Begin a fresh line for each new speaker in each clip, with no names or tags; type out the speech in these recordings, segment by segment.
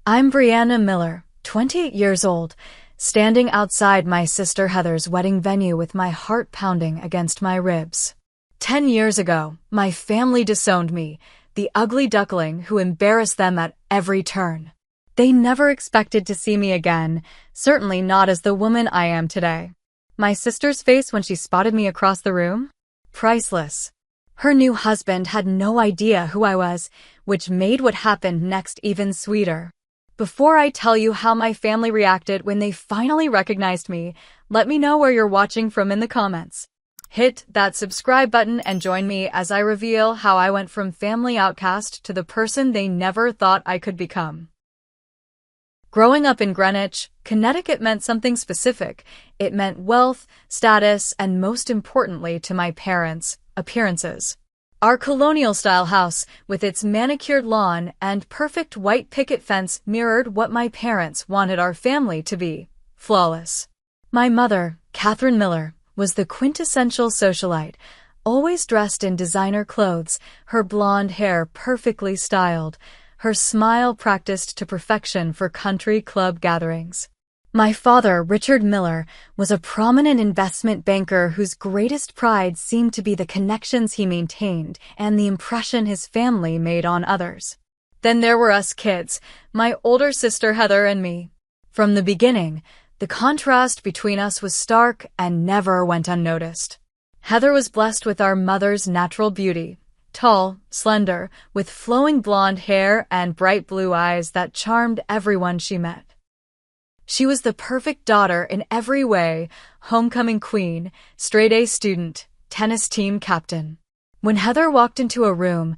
I'm Brianna Miller, 28 years old, standing outside my sister Heather's wedding venue with my heart pounding against my ribs. 10 years ago, my family disowned me, the ugly duckling who embarrassed them at every turn. They never expected to see me again, certainly not as the woman I am today. My sister's face when she spotted me across the room? Priceless. Her new husband had no idea who I was, which made what happened next even sweeter. Before I tell you how my family reacted when they finally recognized me, let me know where you're watching from in the comments. Hit that subscribe button and join me as I reveal how I went from family outcast to the person they never thought I could become. Growing up in Greenwich, Connecticut meant something specific. It meant wealth, status, and most importantly to my parents, appearances. Our colonial-style house, with its manicured lawn and perfect white picket fence, mirrored what my parents wanted our family to be: flawless. My mother, Catherine Miller, was the quintessential socialite, always dressed in designer clothes, her blonde hair perfectly styled, her smile practiced to perfection for country club gatherings. My father, Richard Miller, was a prominent investment banker whose greatest pride seemed to be the connections he maintained and the impression his family made on others. Then there were us kids, my older sister Heather and me. From the beginning, the contrast between us was stark and never went unnoticed. Heather was blessed with our mother's natural beauty. Tall, slender, with flowing blonde hair and bright blue eyes that charmed everyone she met. She was the perfect daughter in every way: homecoming queen, straight-A student, tennis team captain. When Heather walked into a room,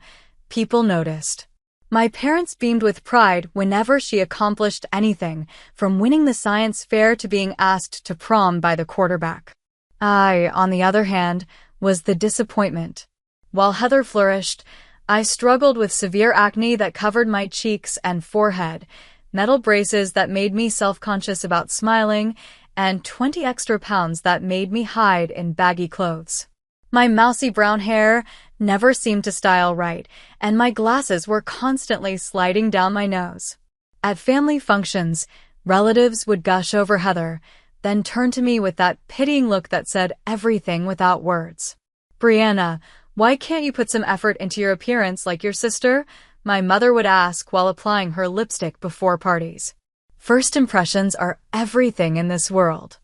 people noticed. My parents beamed with pride whenever she accomplished anything, from winning the science fair to being asked to prom by the quarterback. I, on the other hand, was the disappointment. While Heather flourished, I struggled with severe acne that covered my cheeks and forehead, metal braces that made me self-conscious about smiling, and 20 extra pounds that made me hide in baggy clothes. My mousy brown hair never seemed to style right, and my glasses were constantly sliding down my nose. At family functions, relatives would gush over Heather, then turn to me with that pitying look that said everything without words. "Brianna, why can't you put some effort into your appearance like your sister?" my mother would ask while applying her lipstick before parties. First impressions are everything in this world.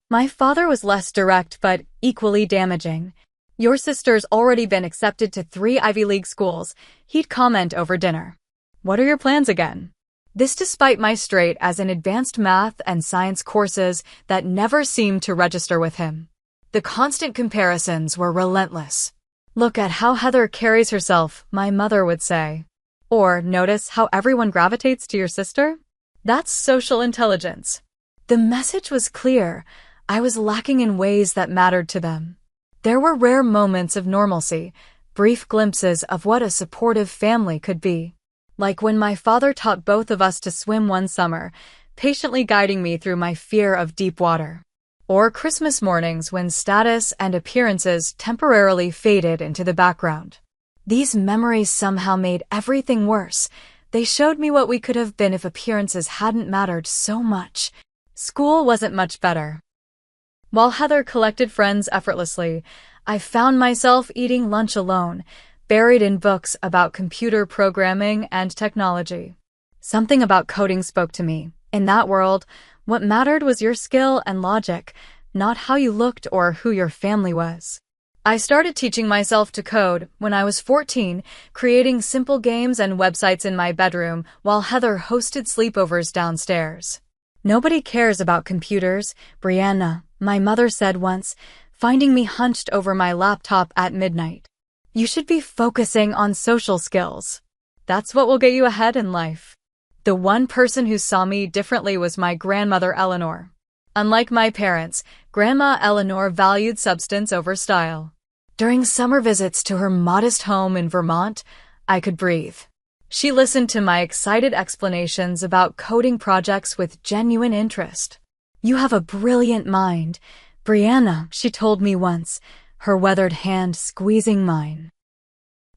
My father was less direct but equally damaging. "Your sister's already been accepted to 3 Ivy League schools," he'd comment over dinner. "What are your plans again?" This despite my straight as in advanced math and science courses that never seemed to register with him. The constant comparisons were relentless. "Look at how Heather carries herself," my mother would say. Or, "Notice how everyone gravitates to your sister?" That's social intelligence. The message was clear. I was lacking in ways that mattered to them. There were rare moments of normalcy, brief glimpses of what a supportive family could be. Like when my father taught both of us to swim one summer, patiently guiding me through my fear of deep water. Or Christmas mornings when status and appearances temporarily faded into the background. These memories somehow made everything worse. They showed me what we could have been if appearances hadn't mattered so much. School wasn't much better. While Heather collected friends effortlessly, I found myself eating lunch alone, buried in books about computer programming and technology. Something about coding spoke to me. In that world, what mattered was your skill and logic, not how you looked or who your family was. I started teaching myself to code when I was 14, creating simple games and websites in my bedroom while Heather hosted sleepovers downstairs. "Nobody cares about computers, Brianna," my mother said once, finding me hunched over my laptop at midnight. "You should be focusing on social skills. That's what will get you ahead in life." The one person who saw me differently was my grandmother Eleanor. Unlike my parents, Grandma Eleanor valued substance over style. During summer visits to her modest home in Vermont, I could breathe. She listened to my excited explanations about coding projects with genuine interest. "You have a brilliant mind, Brianna," she told me once, her weathered hand squeezing mine.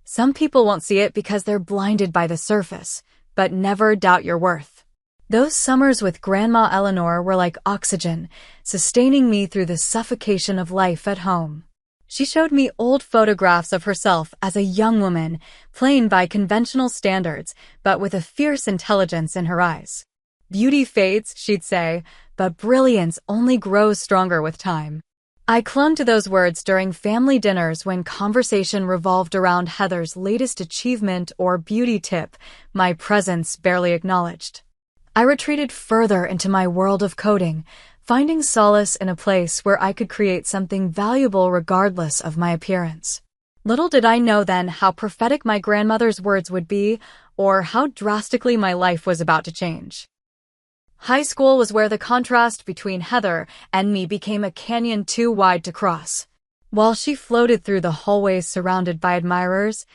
Some people won't see it because they're blinded by the surface. but never doubt your worth. Those summers with Grandma Eleanor were like oxygen, sustaining me through the suffocation of life at home. She showed me old photographs of herself as a young woman, plain by conventional standards, but with a fierce intelligence in her eyes. Beauty fades, she'd say, but brilliance only grows stronger with time. I clung to those words during family dinners when conversation revolved around Heather's latest achievement or beauty tip, my presence barely acknowledged. I retreated further into my world of coding, finding solace in a place where I could create something valuable regardless of my appearance. Little did I know then how prophetic my grandmother's words would be, or how drastically my life was about to change. High school was where the contrast between Heather and me became a canyon too wide to cross. While she floated through the hallways surrounded by admirers,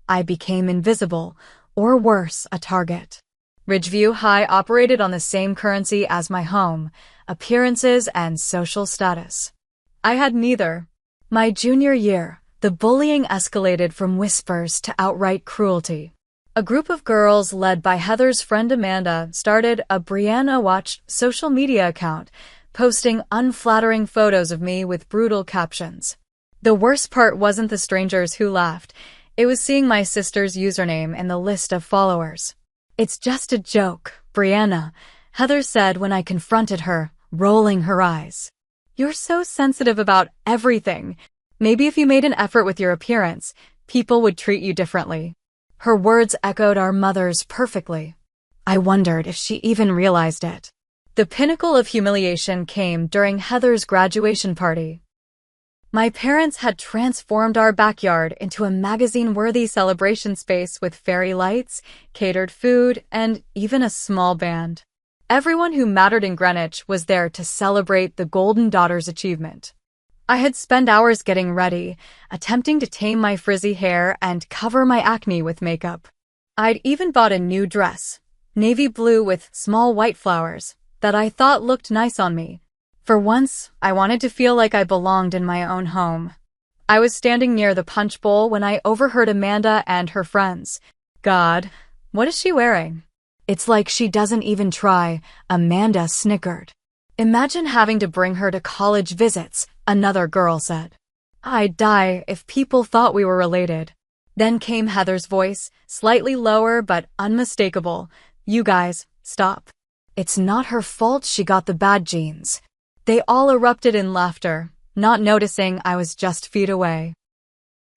I became invisible, or worse, a target. Ridgeview High operated on the same currency as my home, appearances and social status. I had neither. My junior year, the bullying escalated from whispers to outright cruelty. A group of girls led by Heather's friend Amanda started a Brianna Watched social media account, posting unflattering photos of me with brutal captions. The worst part wasn't the strangers who laughed, it was seeing my sister's username in the list of followers. "It's just a joke, Brianna," Heather said when I confronted her, rolling her eyes. "You're so sensitive about everything. Maybe if you made an effort with your appearance, people would treat you differently." Her words echoed our mother's perfectly. I wondered if she even realized it. The pinnacle of humiliation came during Heather's graduation party. My parents had transformed our backyard into a magazine-worthy celebration space with fairy lights, catered food, and even a small band. Everyone who mattered in Greenwich was there to celebrate the Golden Daughter's achievement. I had spent hours getting ready, attempting to tame my frizzy hair and cover my acne with makeup. I'd even bought a new dress, navy blue with small white flowers, that I thought looked nice on me. For once, I wanted to feel like I belonged in my own home. I was standing near the punch bowl when I overheard Amanda and her friends. "God, what is she wearing?" "It's like she doesn't even try," Amanda snickered. "Imagine having to bring her to college visits," another girl said. "I'd die if people thought we were related." Then came Heather's voice, slightly lower but unmistakable. "You guys, stop. It's not her fault she got the bad genes." They all erupted in laughter, not noticing I was just feet away.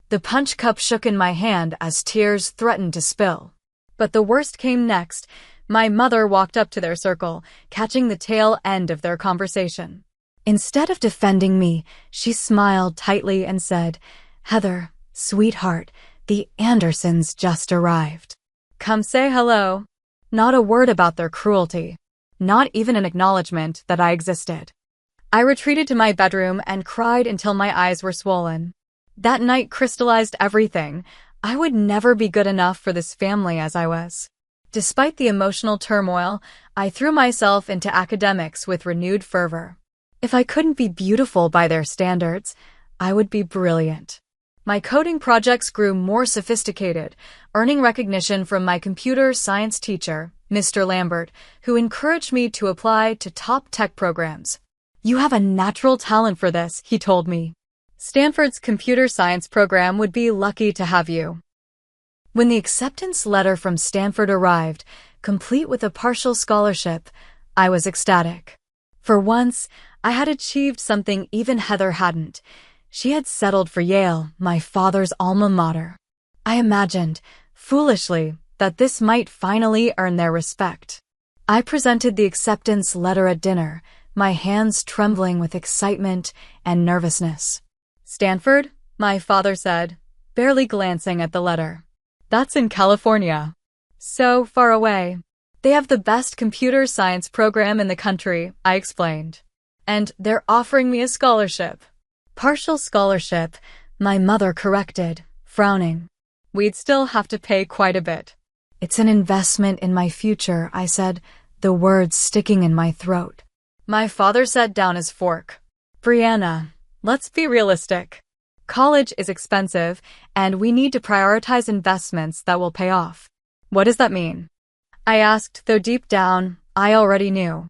The punch cup shook in my hand as tears threatened to spill. But the worst came next. My mother walked up to their circle, catching the tail end of their conversation. Instead of defending me, she smiled tightly and said, "Heather, sweetheart, the Andersons just arrived. Come say hello." Not a word about their cruelty. Not even an acknowledgement that I existed. I retreated to my bedroom and cried until my eyes were swollen. That night crystallized everything. I would never be good enough for this family as I was. Despite the emotional turmoil, I threw myself into academics with renewed fervor. If I couldn't be beautiful by their standards, I would be brilliant. My coding projects grew more sophisticated, earning recognition from my computer science teacher, Mr. Lambert, who encouraged me to apply to top tech programs. "You have a natural talent for this," he told me. "Stanford's computer science program would be lucky to have you." When the acceptance letter from Stanford arrived, complete with a partial scholarship, I was ecstatic. For once, I had achieved something even Heather hadn't. She had settled for Yale, my father's alma mater. I imagined, foolishly, that this might finally earn their respect. I presented the acceptance letter at dinner, my hands trembling with excitement and nervousness. "Stanford?" my father said, barely glancing at the letter. "That's in California. So far away." "They have the best computer science program in the country," I explained. "And they're offering me a scholarship." "Partial scholarship," my mother corrected, frowning. "We'd still have to pay quite a bit." "It's an investment in my future," I said, the words sticking in my throat. My father set down his fork. "Brianna, let's be realistic. College is expensive, and we need to prioritize investments that will pay off." "What does that mean?" I asked, though deep down, I already knew.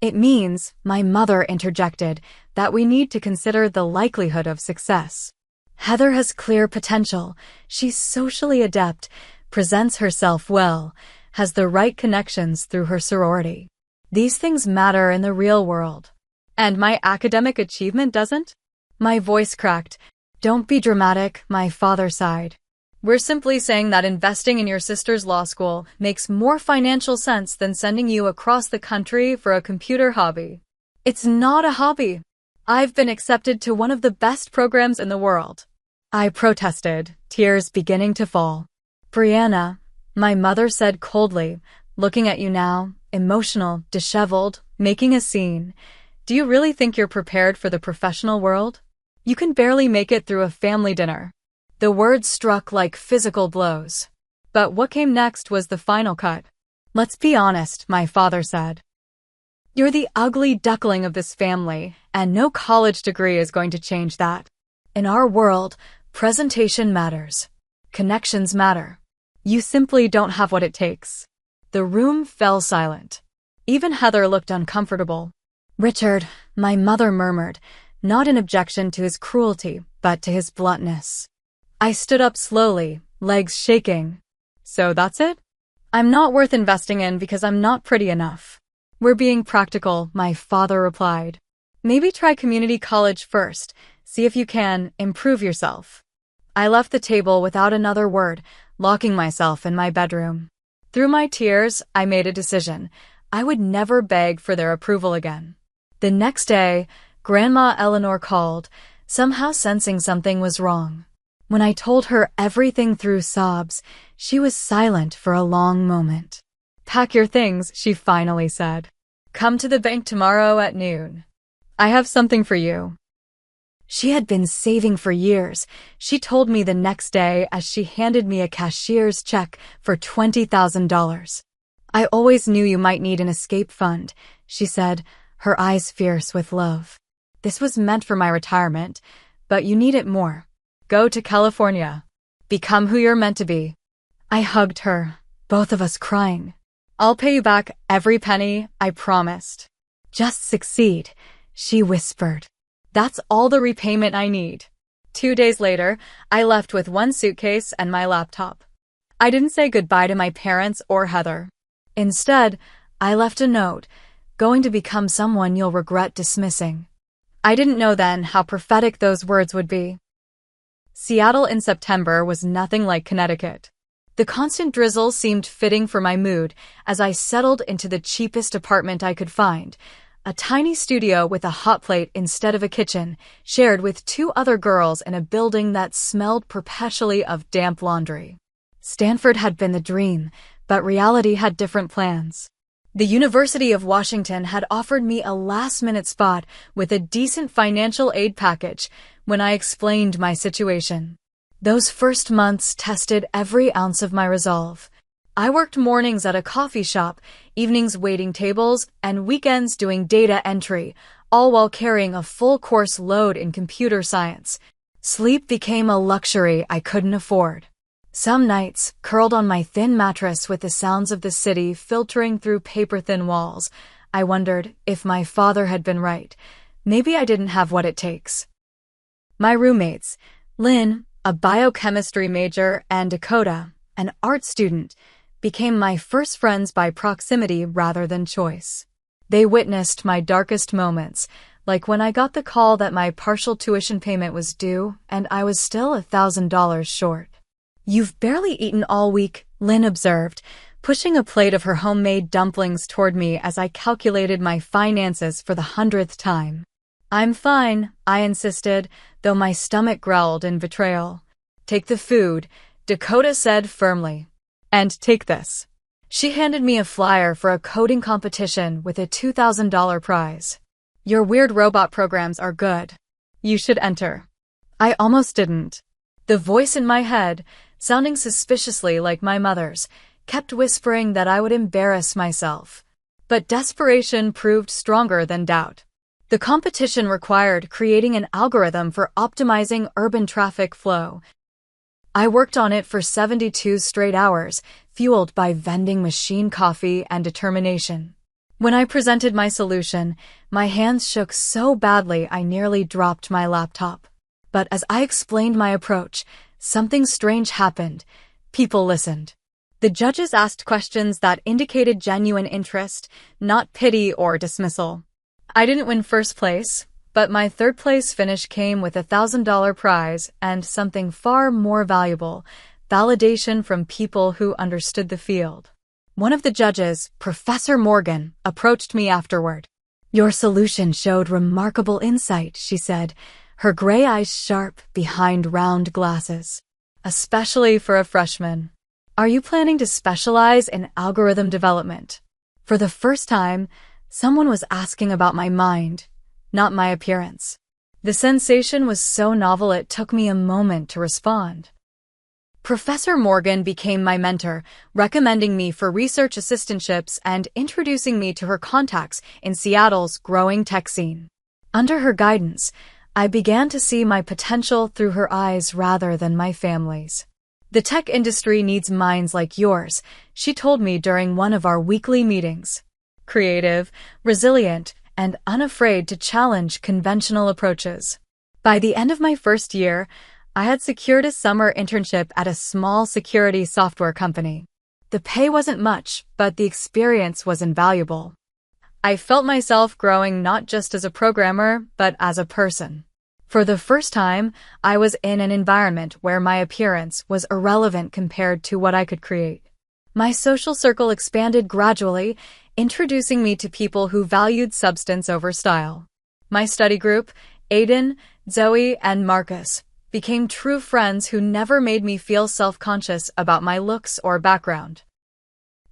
It means, my mother interjected, that we need to consider the likelihood of success. Heather has clear potential. She's socially adept, presents herself well, has the right connections through her sorority. These things matter in the real world. And my academic achievement doesn't? My voice cracked. Don't be dramatic, my father sighed. We're simply saying that investing in your sister's law school makes more financial sense than sending you across the country for a computer hobby. It's not a hobby. I've been accepted to one of the best programs in the world. I protested, tears beginning to fall. Brianna, my mother said coldly, looking at you now, emotional, disheveled, making a scene. Do you really think you're prepared for the professional world? You can barely make it through a family dinner. The words struck like physical blows. But what came next was the final cut. Let's be honest, my father said. You're the ugly duckling of this family, and no college degree is going to change that. In our world, presentation matters. Connections matter. You simply don't have what it takes. The room fell silent. Even Heather looked uncomfortable. Richard, my mother murmured, not in objection to his cruelty, but to his bluntness. I stood up slowly, legs shaking. So that's it? I'm not worth investing in because I'm not pretty enough. We're being practical, my father replied. Maybe try community college first, see if you can improve yourself. I left the table without another word, locking myself in my bedroom. Through my tears, I made a decision. I would never beg for their approval again. The next day, Grandma Eleanor called, somehow sensing something was wrong. When I told her everything through sobs, she was silent for a long moment. Pack your things, she finally said. Come to the bank tomorrow at noon. I have something for you. She had been saving for years. She told me the next day as she handed me a cashier's check for $20,000. I always knew you might need an escape fund, she said, her eyes fierce with love. This was meant for my retirement, but you need it more. Go to California. Become who you're meant to be. I hugged her, both of us crying. I'll pay you back every penny, I promised. Just succeed, she whispered. That's all the repayment I need. 2 days later, I left with one suitcase and my laptop. I didn't say goodbye to my parents or Heather. Instead, I left a note, going to become someone you'll regret dismissing. I didn't know then how prophetic those words would be. Seattle in September was nothing like Connecticut. The constant drizzle seemed fitting for my mood as I settled into the cheapest apartment I could find, a tiny studio with a hot plate instead of a kitchen, shared with 2 other girls in a building that smelled perpetually of damp laundry. Stanford had been the dream, but reality had different plans. The University of Washington had offered me a last-minute spot with a decent financial aid package when I explained my situation. Those first months tested every ounce of my resolve. I worked mornings at a coffee shop, evenings waiting tables, and weekends doing data entry, all while carrying a full-course load in computer science. Sleep became a luxury I couldn't afford. Some nights, curled on my thin mattress with the sounds of the city filtering through paper-thin walls, I wondered if my father had been right. Maybe I didn't have what it takes. My roommates, Lynn, a biochemistry major, and Dakota, an art student, became my first friends by proximity rather than choice. They witnessed my darkest moments, like when I got the call that my partial tuition payment was due and I was still $1,000 short. You've barely eaten all week, Lynn observed, pushing a plate of her homemade dumplings toward me as I calculated my finances for the 100th time. I'm fine, I insisted, though my stomach growled in betrayal. Take the food, Dakota said firmly. And take this. She handed me a flyer for a coding competition with a $2,000 prize. Your weird robot programs are good. You should enter. I almost didn't. The voice in my head, sounding suspiciously like my mother's, kept whispering that I would embarrass myself. But desperation proved stronger than doubt. The competition required creating an algorithm for optimizing urban traffic flow. I worked on it for 72 straight hours, fueled by vending machine coffee and determination. When I presented my solution, my hands shook so badly I nearly dropped my laptop. But as I explained my approach, something strange happened. People listened. The judges asked questions that indicated genuine interest, not pity or dismissal. I didn't win first place, but my third-place finish came with a $1,000 prize and something far more valuable, validation from people who understood the field. One of the judges, Professor Morgan, approached me afterward. "Your solution showed remarkable insight," she said, her gray eyes sharp behind round glasses. "Especially for a freshman. Are you planning to specialize in algorithm development?" For the first time, someone was asking about my mind, not my appearance. The sensation was so novel it took me a moment to respond. Professor Morgan became my mentor, recommending me for research assistantships and introducing me to her contacts in Seattle's growing tech scene. Under her guidance, I began to see my potential through her eyes rather than my family's. "The tech industry needs minds like yours," she told me during one of our weekly meetings. "Creative, resilient, and unafraid to challenge conventional approaches." By the end of my first year, I had secured a summer internship at a small security software company. The pay wasn't much, but the experience was invaluable. I felt myself growing not just as a programmer, but as a person. For the first time, I was in an environment where my appearance was irrelevant compared to what I could create. My social circle expanded gradually, introducing me to people who valued substance over style. My study group, Aiden, Zoe, and Marcus, became true friends who never made me feel self-conscious about my looks or background.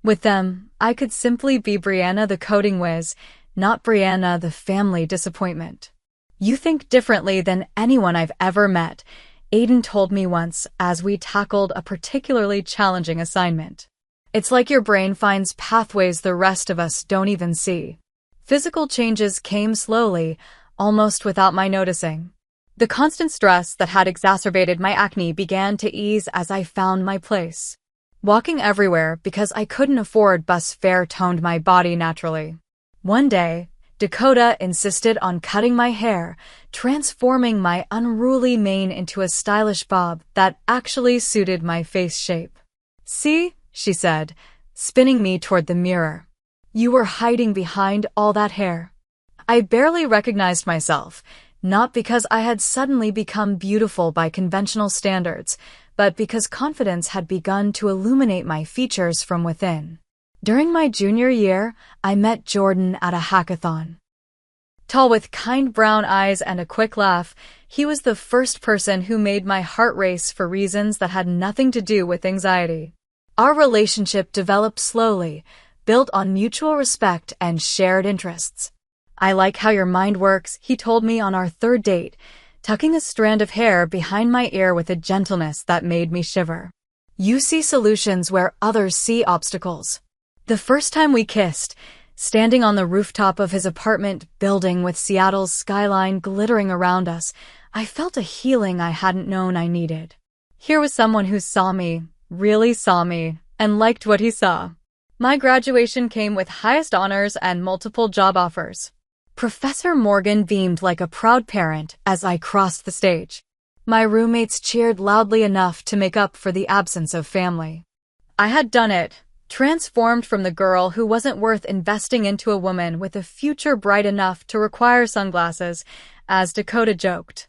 With them, I could simply be Brianna the coding whiz, not Brianna the family disappointment. "You think differently than anyone I've ever met," Aiden told me once as we tackled a particularly challenging assignment. "It's like your brain finds pathways the rest of us don't even see." Physical changes came slowly, almost without my noticing. The constant stress that had exacerbated my acne began to ease as I found my place. Walking everywhere because I couldn't afford bus fare toned my body naturally. One day, Dakota insisted on cutting my hair, transforming my unruly mane into a stylish bob that actually suited my face shape. "See," she said, spinning me toward the mirror. "You were hiding behind all that hair." I barely recognized myself, not because I had suddenly become beautiful by conventional standards, but because confidence had begun to illuminate my features from within. During my junior year, I met Jordan at a hackathon. Tall with kind brown eyes and a quick laugh, he was the first person who made my heart race for reasons that had nothing to do with anxiety. Our relationship developed slowly, built on mutual respect and shared interests. "I like how your mind works," he told me on our third date, tucking a strand of hair behind my ear with a gentleness that made me shiver. "You see solutions where others see obstacles." The first time we kissed, standing on the rooftop of his apartment building with Seattle's skyline glittering around us, I felt a healing I hadn't known I needed. Here was someone who saw me, really saw me, and liked what he saw. My graduation came with highest honors and multiple job offers. Professor Morgan beamed like a proud parent as I crossed the stage. My roommates cheered loudly enough to make up for the absence of family. I had done it, transformed from the girl who wasn't worth investing into a woman with a future bright enough to require sunglasses, as Dakota joked.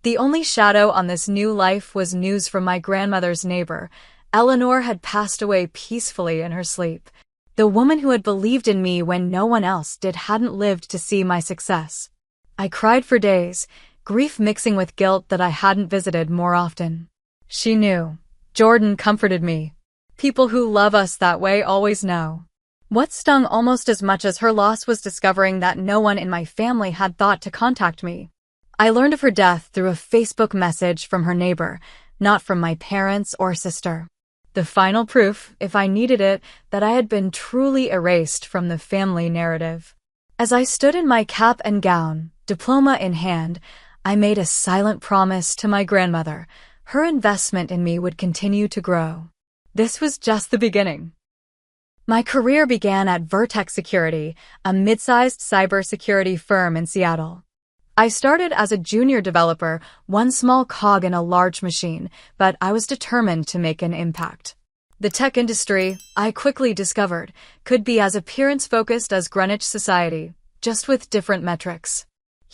The only shadow on this new life was news from my grandmother's neighbor. Eleanor had passed away peacefully in her sleep. The woman who had believed in me when no one else did hadn't lived to see my success. I cried for days, grief mixing with guilt that I hadn't visited more often. She knew. Jordan comforted me. People who love us that way always know. What stung almost as much as her loss was discovering that no one in my family had thought to contact me. I learned of her death through a Facebook message from her neighbor, not from my parents or sister. The final proof, if I needed it, that I had been truly erased from the family narrative. As I stood in my cap and gown, diploma in hand, I made a silent promise to my grandmother, Her investment in me would continue to grow. This was just the beginning. My career began at Vertex Security, a mid-sized cybersecurity firm in Seattle. I started as a junior developer, one small cog in a large machine, but I was determined to make an impact. The tech industry, I quickly discovered, could be as appearance-focused as Greenwich Society, just with different metrics.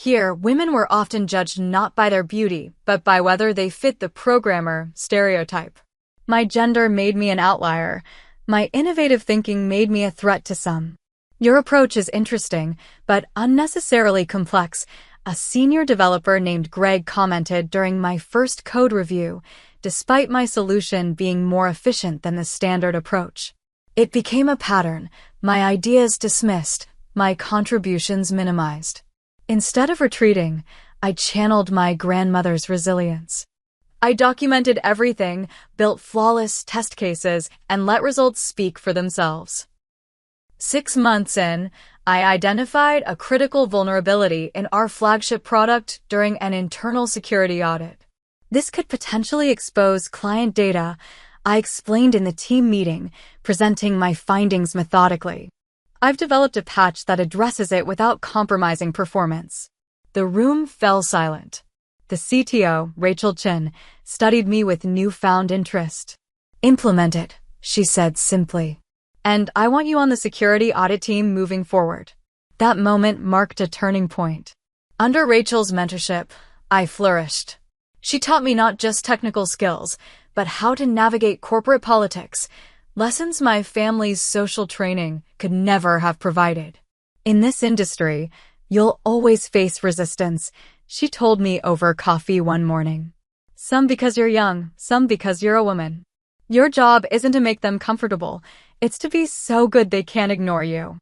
Here, women were often judged not by their beauty, but by whether they fit the programmer stereotype. My gender made me an outlier. My innovative thinking made me a threat to some. Your approach is interesting, but unnecessarily complex, a senior developer named Greg commented during my first code review, despite my solution being more efficient than the standard approach. It became a pattern, my ideas dismissed, my contributions minimized. Instead of retreating, I channeled my grandmother's resilience. I documented everything, built flawless test cases, and let results speak for themselves. 6 months in, I identified a critical vulnerability in our flagship product during an internal security audit. This could potentially expose client data, I explained in the team meeting, presenting my findings methodically. I've developed a patch that addresses it without compromising performance. The room fell silent. The CTO, Rachel Chin, studied me with newfound interest. Implement it, she said simply. And I want you on the security audit team moving forward. That moment marked a turning point. Under Rachel's mentorship, I flourished. She taught me not just technical skills, but how to navigate corporate politics, lessons my family's social training could never have provided. In this industry, you'll always face resistance, she told me over coffee one morning. Some because you're young, some because you're a woman. Your job isn't to make them comfortable, it's to be so good they can't ignore you.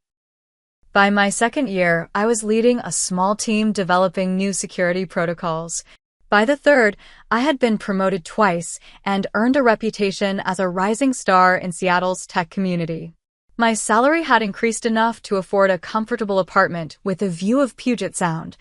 By my second year, I was leading a small team developing new security protocols. By the third, I had been promoted twice and earned a reputation as a rising star in Seattle's tech community. My salary had increased enough to afford a comfortable apartment with a view of Puget Sound,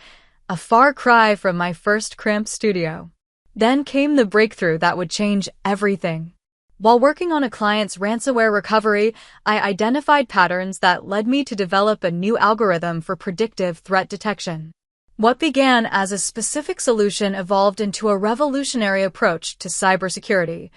a far cry from my first cramped studio. Then came the breakthrough that would change everything. While working on a client's ransomware recovery, I identified patterns that led me to develop a new algorithm for predictive threat detection. What began as a specific solution evolved into a revolutionary approach to cybersecurity,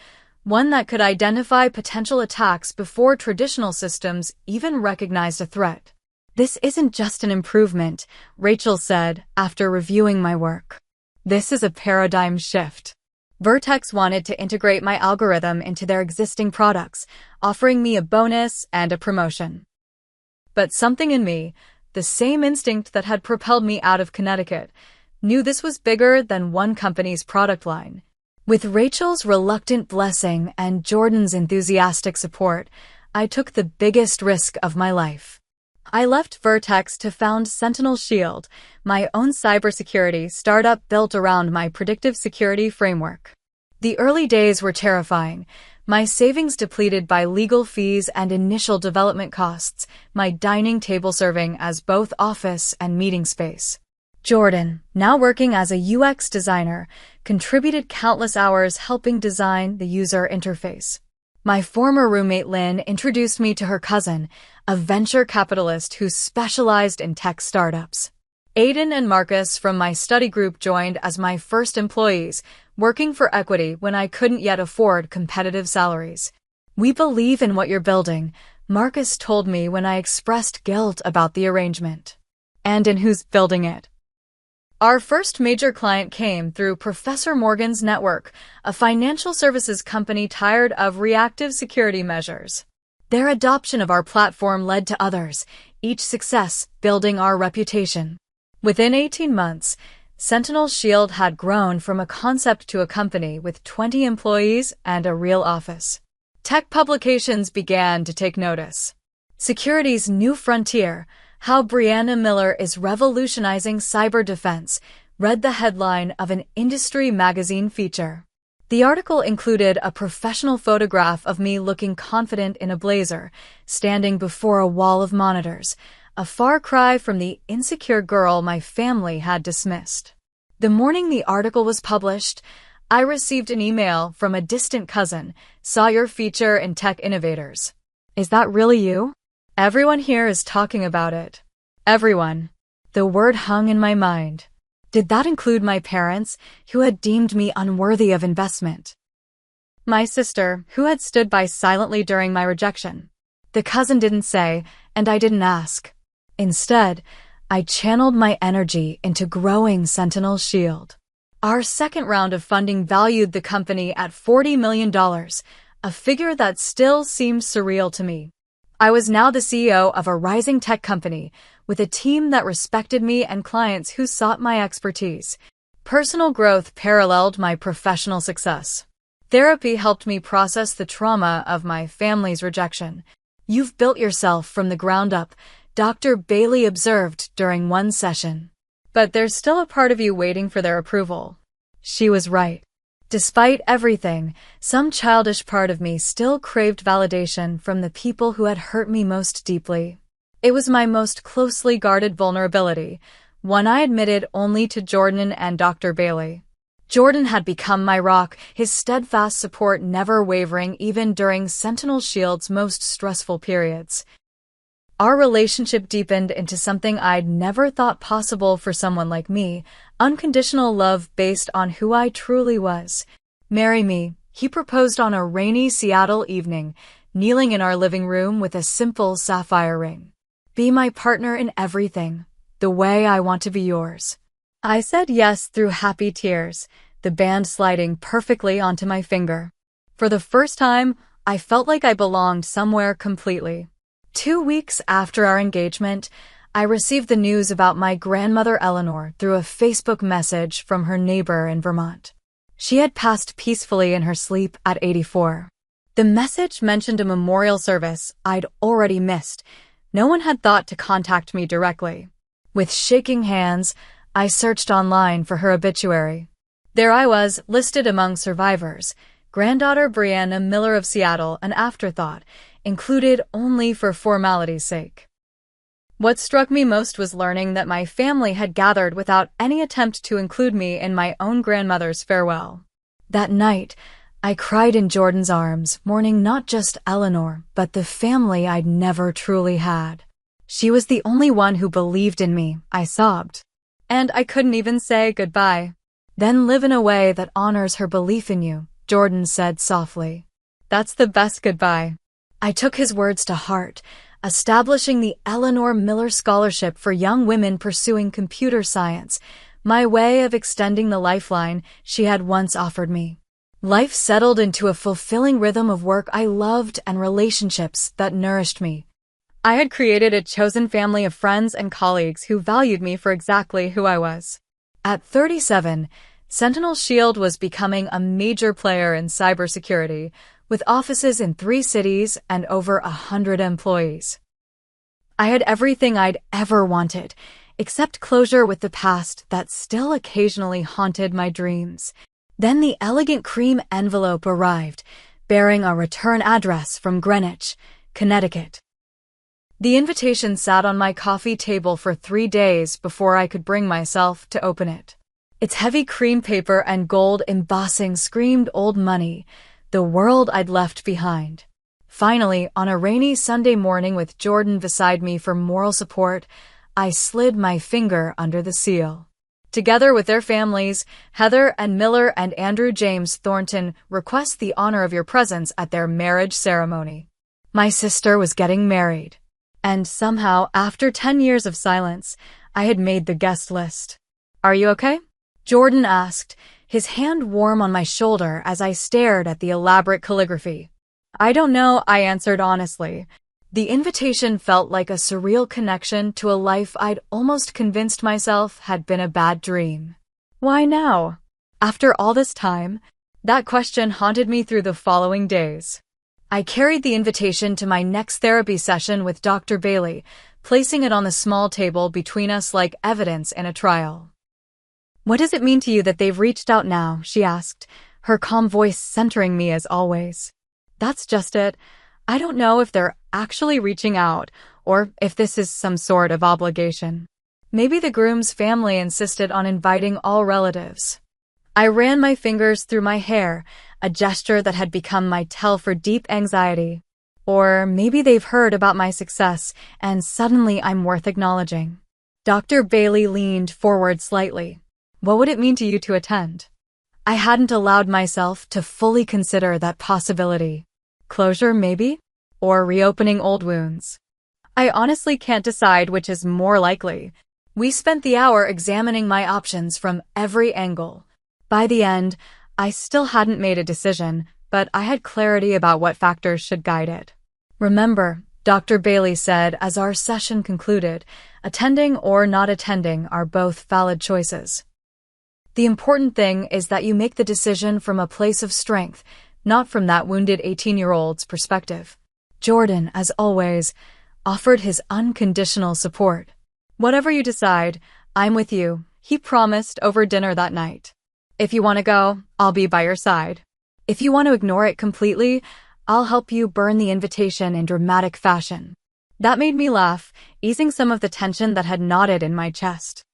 one that could identify potential attacks before traditional systems even recognized a threat. This isn't just an improvement, Rachel said after reviewing my work. This is a paradigm shift. Vertex wanted to integrate my algorithm into their existing products, offering me a bonus and a promotion. But something in me, the same instinct that had propelled me out of Connecticut, knew this was bigger than one company's product line. With Rachel's reluctant blessing and Jordan's enthusiastic support, I took the biggest risk of my life. I left Vertex to found Sentinel Shield, my own cybersecurity startup built around my predictive security framework. The early days were terrifying, my savings depleted by legal fees and initial development costs, my dining table serving as both office and meeting space. Jordan, now working as a UX designer, contributed countless hours helping design the user interface. My former roommate Lynn introduced me to her cousin, a venture capitalist who specialized in tech startups. Aiden and Marcus from my study group joined as my first employees, working for equity when I couldn't yet afford competitive salaries. We believe in what you're building, Marcus told me when I expressed guilt about the arrangement. And in who's building it. Our first major client came through Professor Morgan's network, a financial services company tired of reactive security measures. Their adoption of our platform led to others, each success building our reputation. Within 18 months, Sentinel Shield had grown from a concept to a company with 20 employees and a real office. Tech publications began to take notice. Security's New Frontier, How Brianna Miller is Revolutionizing Cyber Defense, read the headline of an industry magazine feature. The article included a professional photograph of me looking confident in a blazer, standing before a wall of monitors, a far cry from the insecure girl my family had dismissed. The morning the article was published, I received an email from a distant cousin, saw your feature in Tech Innovators. Is that really you? Everyone here is talking about it. Everyone. The word hung in my mind. Did that include my parents, who had deemed me unworthy of investment? My sister, who had stood by silently during my rejection? The cousin didn't say, and I didn't ask. Instead, I channeled my energy into growing Sentinel's shield. Our second round of funding valued the company at $40 million, a figure that still seemed surreal to me. I was now the CEO of a rising tech company, with a team that respected me and clients who sought my expertise. Personal growth paralleled my professional success. Therapy helped me process the trauma of my family's rejection. You've built yourself from the ground up, Dr. Bailey observed during one session. But there's still a part of you waiting for their approval. She was right. Despite everything, some childish part of me still craved validation from the people who had hurt me most deeply. It was my most closely guarded vulnerability, one I admitted only to Jordan and Dr. Bailey. Jordan had become my rock, his steadfast support never wavering even during Sentinel Shield's most stressful periods. Our relationship deepened into something I'd never thought possible for someone like me, unconditional love based on who I truly was. Marry me, he proposed on a rainy Seattle evening, kneeling in our living room with a simple sapphire ring. Be my partner in everything, the way I want to be yours. I said yes through happy tears, the band sliding perfectly onto my finger. For the first time, I felt like I belonged somewhere completely. 2 weeks after our engagement, I received the news about my grandmother Eleanor through a Facebook message from her neighbor in Vermont. She had passed peacefully in her sleep at 84. The message mentioned a memorial service I'd already missed. No one had thought to contact me directly. With shaking hands, I searched online for her obituary. There I was, listed among survivors. Granddaughter Brianna Miller of Seattle, an afterthought, included only for formality's sake. What struck me most was learning that my family had gathered without any attempt to include me in my own grandmother's farewell. That night, I cried in Jordan's arms, mourning not just Eleanor, but the family I'd never truly had. She was the only one who believed in me, I sobbed. And I couldn't even say goodbye. Then live in a way that honors her belief in you, Jordan said softly. That's the best goodbye. I took his words to heart, establishing the Eleanor Miller Scholarship for young women pursuing computer science, my way of extending the lifeline she had once offered me. Life settled into a fulfilling rhythm of work I loved and relationships that nourished me. I had created a chosen family of friends and colleagues who valued me for exactly who I was. At 37, Sentinel Shield was becoming a major player in cybersecurity, with offices in 3 cities and over 100 employees. I had everything I'd ever wanted, except closure with the past that still occasionally haunted my dreams. Then the elegant cream envelope arrived, bearing a return address from Greenwich, Connecticut. The invitation sat on my coffee table for 3 days before I could bring myself to open it. Its heavy cream paper and gold embossing screamed old money, the world I'd left behind. Finally, on a rainy Sunday morning with Jordan beside me for moral support, I slid my finger under the seal. Together with their families, Heather and Miller and Andrew James Thornton request the honor of your presence at their marriage ceremony. My sister was getting married. And somehow, after 10 years of silence, I had made the guest list. Are you okay? Jordan asked, his hand warm on my shoulder as I stared at the elaborate calligraphy. I don't know, I answered honestly. The invitation felt like a surreal connection to a life I'd almost convinced myself had been a bad dream. Why now? After all this time, that question haunted me through the following days. I carried the invitation to my next therapy session with Dr. Bailey, placing it on the small table between us like evidence in a trial. What does it mean to you that they've reached out now? She asked, her calm voice centering me as always. That's just it. I don't know if they're actually reaching out or if this is some sort of obligation. Maybe the groom's family insisted on inviting all relatives. I ran my fingers through my hair, a gesture that had become my tell for deep anxiety. Or maybe they've heard about my success, and suddenly I'm worth acknowledging. Dr. Bailey leaned forward slightly. What would it mean to you to attend? I hadn't allowed myself to fully consider that possibility. Closure, maybe? Or reopening old wounds? I honestly can't decide which is more likely. We spent the hour examining my options from every angle. By the end, I still hadn't made a decision, but I had clarity about what factors should guide it. Remember, Dr. Bailey said as our session concluded, attending or not attending are both valid choices. The important thing is that you make the decision from a place of strength, not from that wounded 18-year-old's perspective. Jordan, as always, offered his unconditional support. Whatever you decide, I'm with you, he promised over dinner that night. If you want to go, I'll be by your side. If you want to ignore it completely, I'll help you burn the invitation in dramatic fashion. That made me laugh, easing some of the tension that had knotted in my chest.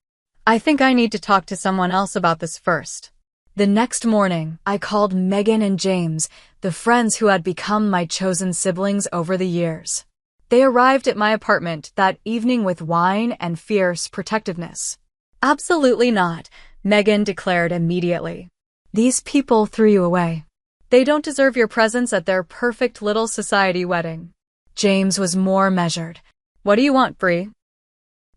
I think I need to talk to someone else about this first. The next morning, I called Megan and James, the friends who had become my chosen siblings over the years. They arrived at my apartment that evening with wine and fierce protectiveness. Absolutely not, Megan declared immediately. These people threw you away. They don't deserve your presence at their perfect little society wedding. James was more measured. What do you want, Bree?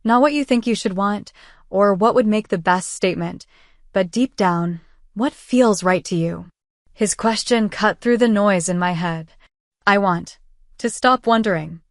Not what you think you should want, or what would make the best statement, but deep down, what feels right to you? His question cut through the noise in my head. I want to stop wondering.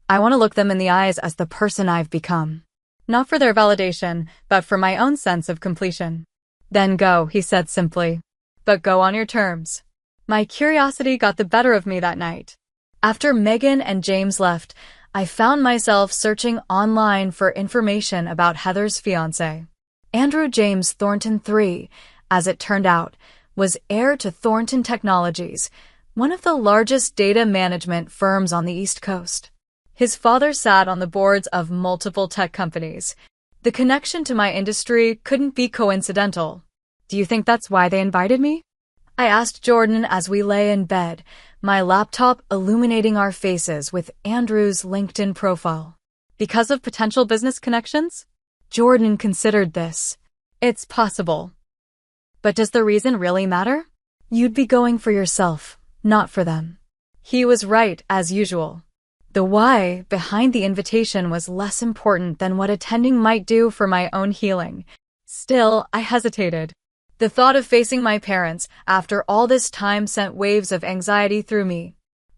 I want to look them in the eyes as the person I've become. Not for their validation, but for my own sense of completion. Then go, he said simply. But go on your terms. My curiosity got the better of me that night. After Megan and James left, I found myself searching online for information about Heather's fiancé. Andrew James Thornton III, as it turned out, was heir to Thornton Technologies, one of the largest data management firms on the East Coast. His father sat on the boards of multiple tech companies. The connection to my industry couldn't be coincidental. Do you think that's why they invited me? I asked Jordan as we lay in bed, my laptop illuminating our faces with Andrew's LinkedIn profile. Because of potential business connections? Jordan considered this. It's possible. But does the reason really matter? You'd be going for yourself, not for them. He was right, as usual. The why behind the invitation was less important than what attending might do for my own healing. Still, I hesitated. The thought of facing my parents after all this time sent waves of anxiety through me.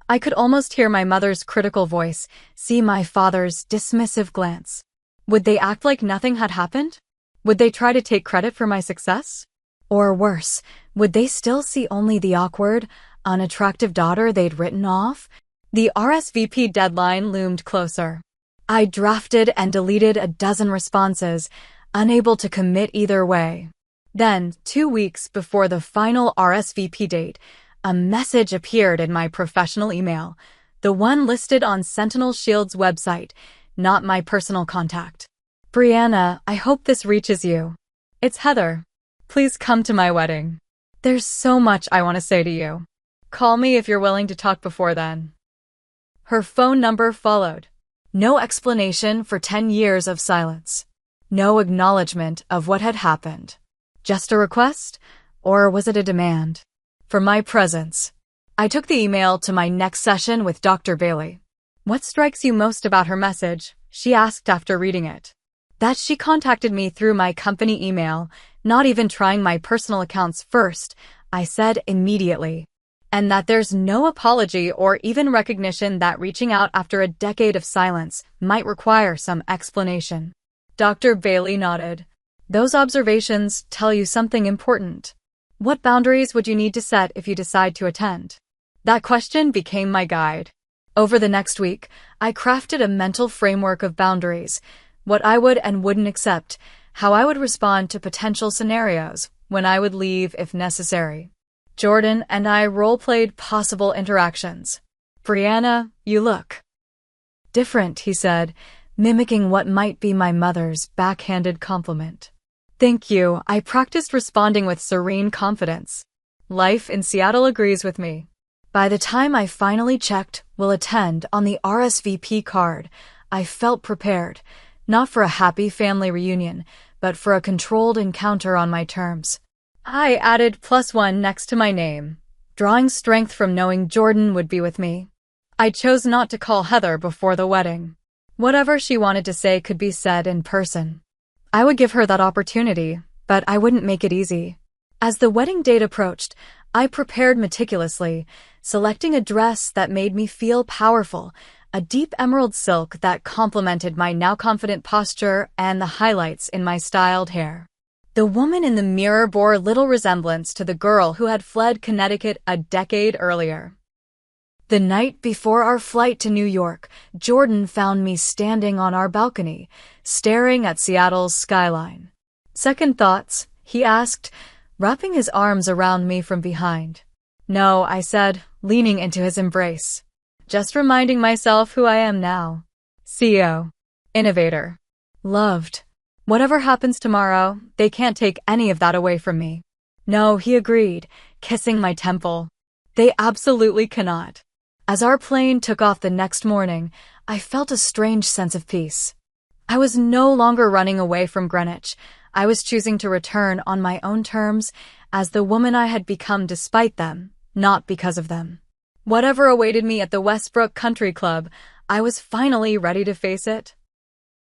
I could almost hear my mother's critical voice, see my father's dismissive glance. Would they act like nothing had happened? Would they try to take credit for my success? Or worse, would they still see only the awkward, unattractive daughter they'd written off? The RSVP deadline loomed closer. I drafted and deleted a dozen responses, unable to commit either way. Then, 2 weeks before the final RSVP date, a message appeared in my professional email, the one listed on Sentinel Shield's website, not my personal contact. Brianna, I hope this reaches you. It's Heather. Please come to my wedding. There's so much I want to say to you. Call me if you're willing to talk before then. Her phone number followed. No explanation for 10 years of silence. No acknowledgement of what had happened. Just a request? Or was it a demand? For my presence. I took the email to my next session with Dr. Bailey. What strikes you most about her message? She asked after reading it. That she contacted me through my company email, not even trying my personal accounts first, I said immediately. And that there's no apology or even recognition that reaching out after a decade of silence might require some explanation. Dr. Bailey nodded. Those observations tell you something important. What boundaries would you need to set if you decide to attend? That question became my guide. Over the next week, I crafted a mental framework of boundaries, what I would and wouldn't accept, how I would respond to potential scenarios, when I would leave if necessary. Jordan and I role-played possible interactions. Brianna, you look different, he said, mimicking what might be my mother's backhanded compliment. Thank you. I practiced responding with serene confidence. Life in Seattle agrees with me. By the time I finally checked "will attend" on the RSVP card, I felt prepared, not for a happy family reunion, but for a controlled encounter on my terms. I added +1 next to my name, drawing strength from knowing Jordan would be with me. I chose not to call Heather before the wedding. Whatever she wanted to say could be said in person. I would give her that opportunity, but I wouldn't make it easy. As the wedding date approached, I prepared meticulously, selecting a dress that made me feel powerful, a deep emerald silk that complemented my now confident posture and the highlights in my styled hair. The woman in the mirror bore little resemblance to the girl who had fled Connecticut a decade earlier. The night before our flight to New York, Jordan found me standing on our balcony, staring at Seattle's skyline. "Second thoughts?" he asked, wrapping his arms around me from behind. "No," I said, leaning into his embrace. "Just reminding myself who I am now. CEO. Innovator. Loved. Whatever happens tomorrow, they can't take any of that away from me." "No," he agreed, kissing my temple. "They absolutely cannot." As our plane took off the next morning, I felt a strange sense of peace. I was no longer running away from Greenwich. I was choosing to return on my own terms as the woman I had become despite them, not because of them. Whatever awaited me at the Westbrook Country Club, I was finally ready to face it.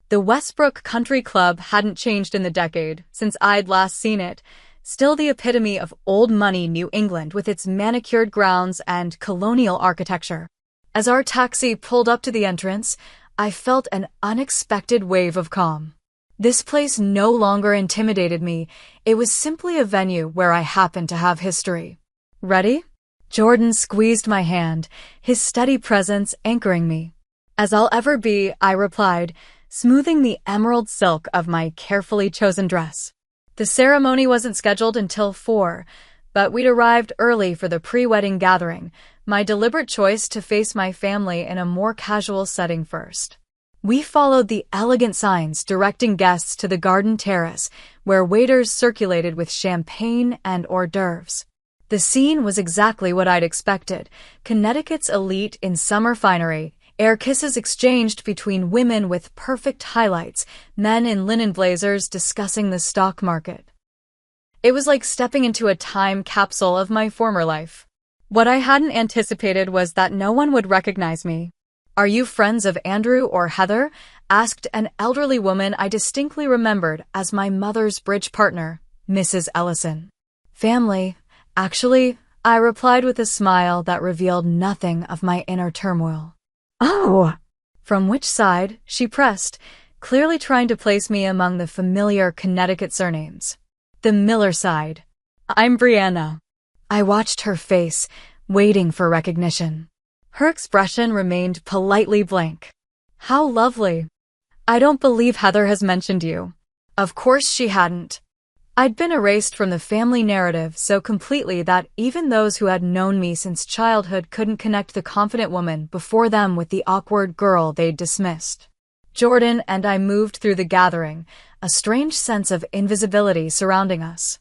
The Westbrook Country Club hadn't changed in the decade since I'd last seen it, still the epitome of old money New England with its manicured grounds and colonial architecture. As our taxi pulled up to the entrance, I felt an unexpected wave of calm. This place no longer intimidated me. It was simply a venue where I happened to have history. "Ready?" Jordan squeezed my hand, his steady presence anchoring me. "As I'll ever be," I replied, smoothing the emerald silk of my carefully chosen dress. The ceremony wasn't scheduled until 4, but we'd arrived early for the pre-wedding gathering, my deliberate choice to face my family in a more casual setting first. We followed the elegant signs directing guests to the garden terrace, where waiters circulated with champagne and hors d'oeuvres. The scene was exactly what I'd expected: Connecticut's elite in summer finery, air kisses exchanged between women with perfect highlights, men in linen blazers discussing the stock market. It was like stepping into a time capsule of my former life. What I hadn't anticipated was that no one would recognize me. "Are you friends of Andrew or Heather?" asked an elderly woman I distinctly remembered as my mother's bridge partner, Mrs. Ellison. "Family, actually," I replied with a smile that revealed nothing of my inner turmoil. "Oh!" "From which side?" she pressed, clearly trying to place me among the familiar Connecticut surnames. "The Miller side. I'm Brianna." I watched her face, waiting for recognition. Her expression remained politely blank. "How lovely. I don't believe Heather has mentioned you." Of course she hadn't. I'd been erased from the family narrative so completely that even those who had known me since childhood couldn't connect the confident woman before them with the awkward girl they'd dismissed. Jordan and I moved through the gathering, a strange sense of invisibility surrounding us.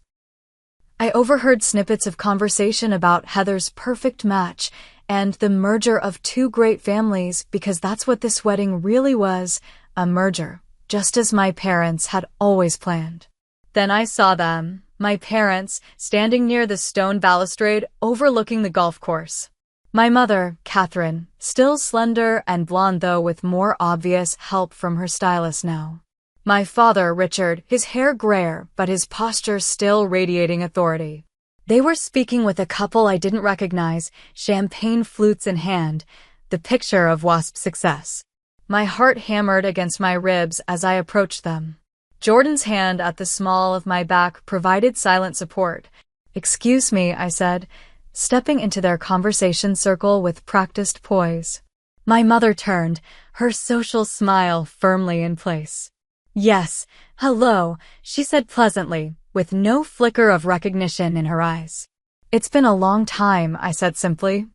I overheard snippets of conversation about Heather's perfect match and the merger of two great families, because that's what this wedding really was, a merger, just as my parents had always planned. Then I saw them, my parents, standing near the stone balustrade overlooking the golf course. My mother, Catherine, still slender and blonde though with more obvious help from her stylist now. My father, Richard, his hair grayer but his posture still radiating authority. They were speaking with a couple I didn't recognize, champagne flutes in hand, the picture of WASP success. My heart hammered against my ribs as I approached them. Jordan's hand at the small of my back provided silent support. "Excuse me," I said, stepping into their conversation circle with practiced poise. My mother turned, her social smile firmly in place. "Yes, hello," she said pleasantly, with no flicker of recognition in her eyes. "It's been a long time," I said simply.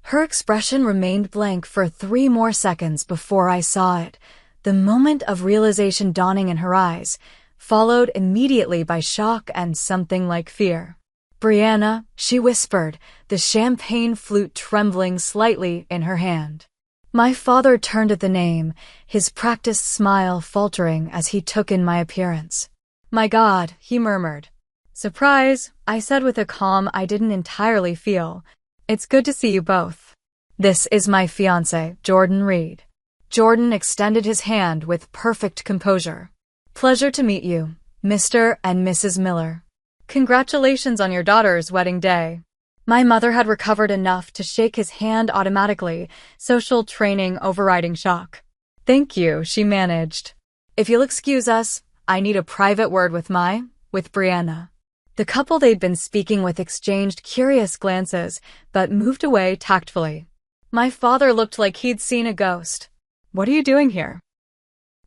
Her expression remained blank for 3 more seconds before I saw it, the moment of realization dawning in her eyes. followed immediately by shock and something like fear. "Brianna," she whispered, the champagne flute trembling slightly in her hand. My father turned at the name, his practiced smile faltering as he took in my appearance. "My God," he murmured. "Surprise," I said with a calm I didn't entirely feel. "It's good to see you both. This is my fiancé, Jordan Reed." Jordan extended his hand with perfect composure. "Pleasure to meet you, Mr. and Mrs. Miller. Congratulations on your daughter's wedding day." My mother had recovered enough to shake his hand automatically, social training overriding shock. "Thank you," she managed. "If you'll excuse us, I need a private word with Brianna." The couple they'd been speaking with exchanged curious glances, but moved away tactfully. My father looked like he'd seen a ghost. "What are you doing here?"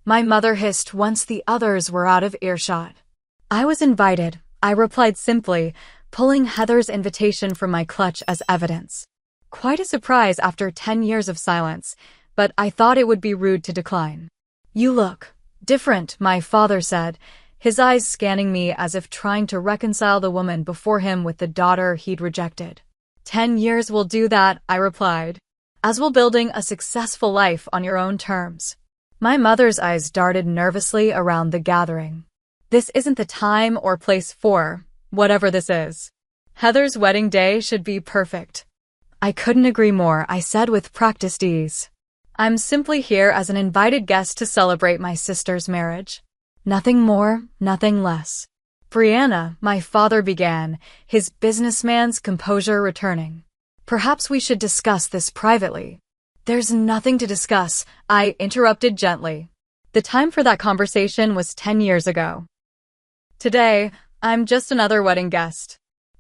My mother hissed once the others were out of earshot. "I was invited," I replied simply, pulling Heather's invitation from my clutch as evidence. Quite a surprise after 10 years of silence, but I thought it would be rude to decline. "You look different," my father said, his eyes scanning me as if trying to reconcile the woman before him with the daughter he'd rejected. 10 years will do that," I replied. "As will building a successful life on your own terms." My mother's eyes darted nervously around the gathering. "This isn't the time or place for whatever this is. Heather's wedding day should be perfect." "I couldn't agree more," I said with practiced ease. "I'm simply here as an invited guest to celebrate my sister's marriage. Nothing more, nothing less." "Brianna," my father began, his businessman's composure returning. "Perhaps we should discuss this privately." "There's nothing to discuss," I interrupted gently. "The time for that conversation was 10 years ago. Today, I'm just another wedding guest."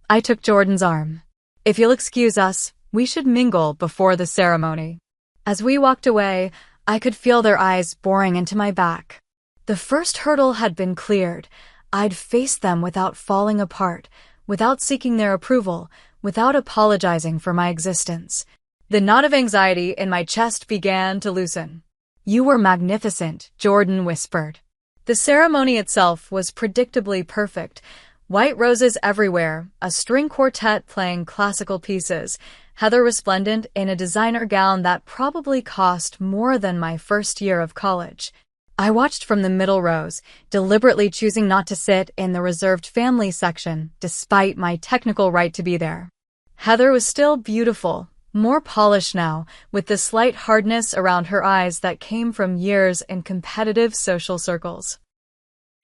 I took Jordan's arm. "If you'll excuse us, we should mingle before the ceremony." As we walked away, I could feel their eyes boring into my back. The first hurdle had been cleared. I'd faced them without falling apart, without seeking their approval, without apologizing for my existence. The knot of anxiety in my chest began to loosen. "You were magnificent," Jordan whispered. The ceremony itself was predictably perfect. White roses everywhere, a string quartet playing classical pieces, Heather resplendent in a designer gown that probably cost more than my first year of college. I watched from the middle rows, deliberately choosing not to sit in the reserved family section, despite my technical right to be there. Heather was still beautiful, more polished now, with the slight hardness around her eyes that came from years in competitive social circles.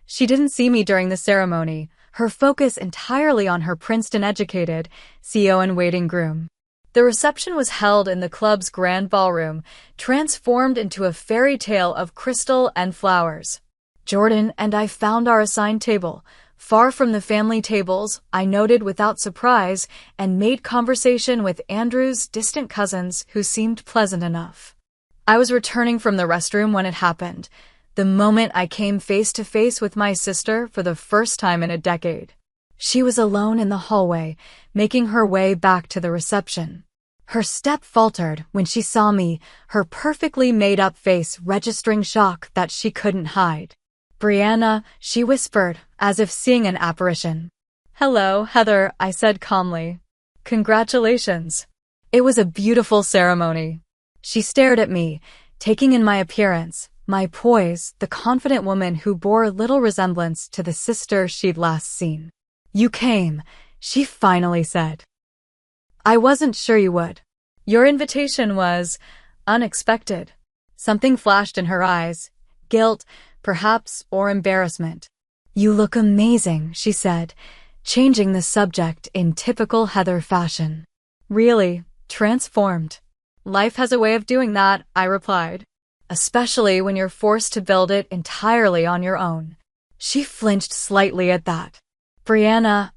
She didn't see me during the ceremony, her focus entirely on her Princeton-educated, CO-in-waiting groom. The reception was held in the club's grand ballroom, transformed into a fairy tale of crystal and flowers. Jordan and I found our assigned table, far from the family tables, I noted without surprise, and made conversation with Andrew's distant cousins who seemed pleasant enough. I was returning from the restroom when it happened, the moment I came face to face with my sister for the first time in a decade. She was alone in the hallway, making her way back to the reception. Her step faltered when she saw me, her perfectly made-up face registering shock that she couldn't hide. "Brianna," she whispered, as if seeing an apparition. "Hello, Heather," I said calmly. "Congratulations. It was a beautiful ceremony." She stared at me, taking in my appearance, my poise, the confident woman who bore little resemblance to the sister she'd last seen. "You came," she finally said. "I wasn't sure you would. Your invitation was unexpected." Something flashed in her eyes, guilt, perhaps, or embarrassment. "You look amazing," she said, changing the subject in typical Heather fashion. "Really, transformed." "Life has a way of doing that," I replied. "Especially when you're forced to build it entirely on your own." She flinched slightly at that. "Brianna,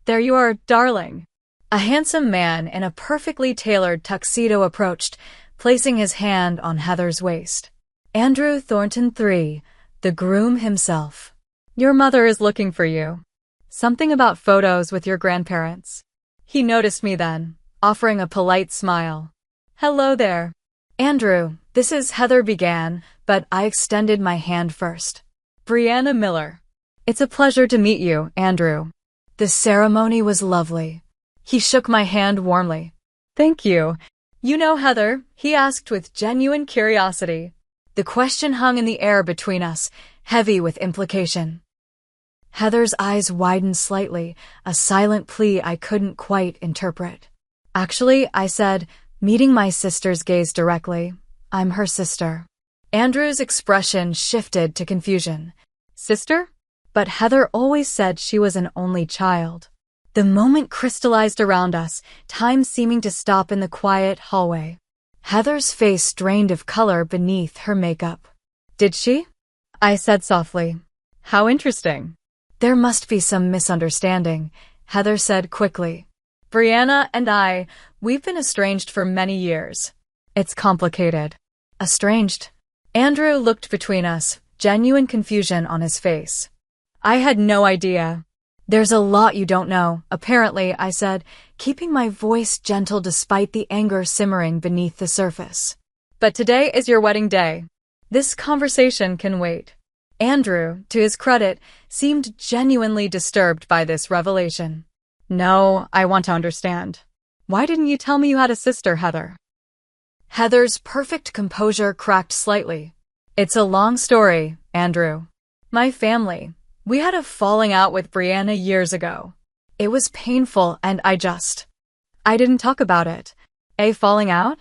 There you are, darling." A handsome man in a perfectly tailored tuxedo approached, placing his hand on Heather's waist. "Andrew Thornton III, the groom himself. Your mother is looking for you. Something about photos with your grandparents." He noticed me then, offering a polite smile. "Hello there." "Andrew, this is," Heather began, but I extended my hand first. "Brianna Miller, It's a pleasure to meet you, Andrew. The ceremony was lovely. He shook my hand warmly. Thank you. You know Heather? He asked with genuine curiosity. The question hung in the air between us, heavy with implication. Heather's eyes widened slightly, a silent plea I couldn't quite interpret. Actually, I said, meeting my sister's gaze directly, I'm her sister. Andrew's expression shifted to confusion. Sister? But Heather always said she was an only child. The moment crystallized around us, time seeming to stop in the quiet hallway. Heather's face drained of color beneath her makeup. Did she? I said softly. How interesting. There must be some misunderstanding, Heather said quickly. Brianna and we've been estranged for many years. It's complicated. Estranged? Andrew looked between us, genuine confusion on his face. I had no idea. There's a lot you don't know, apparently, I said, keeping my voice gentle despite the anger simmering beneath the surface. But today is your wedding day. This conversation can wait. Andrew, to his credit, seemed genuinely disturbed by this revelation. No, I want to understand. Why didn't you tell me you had a sister, Heather? Heather's perfect composure cracked slightly. It's a long story, Andrew. My family. We had a falling out with Brianna years ago. It was painful and I didn't talk about it. A falling out?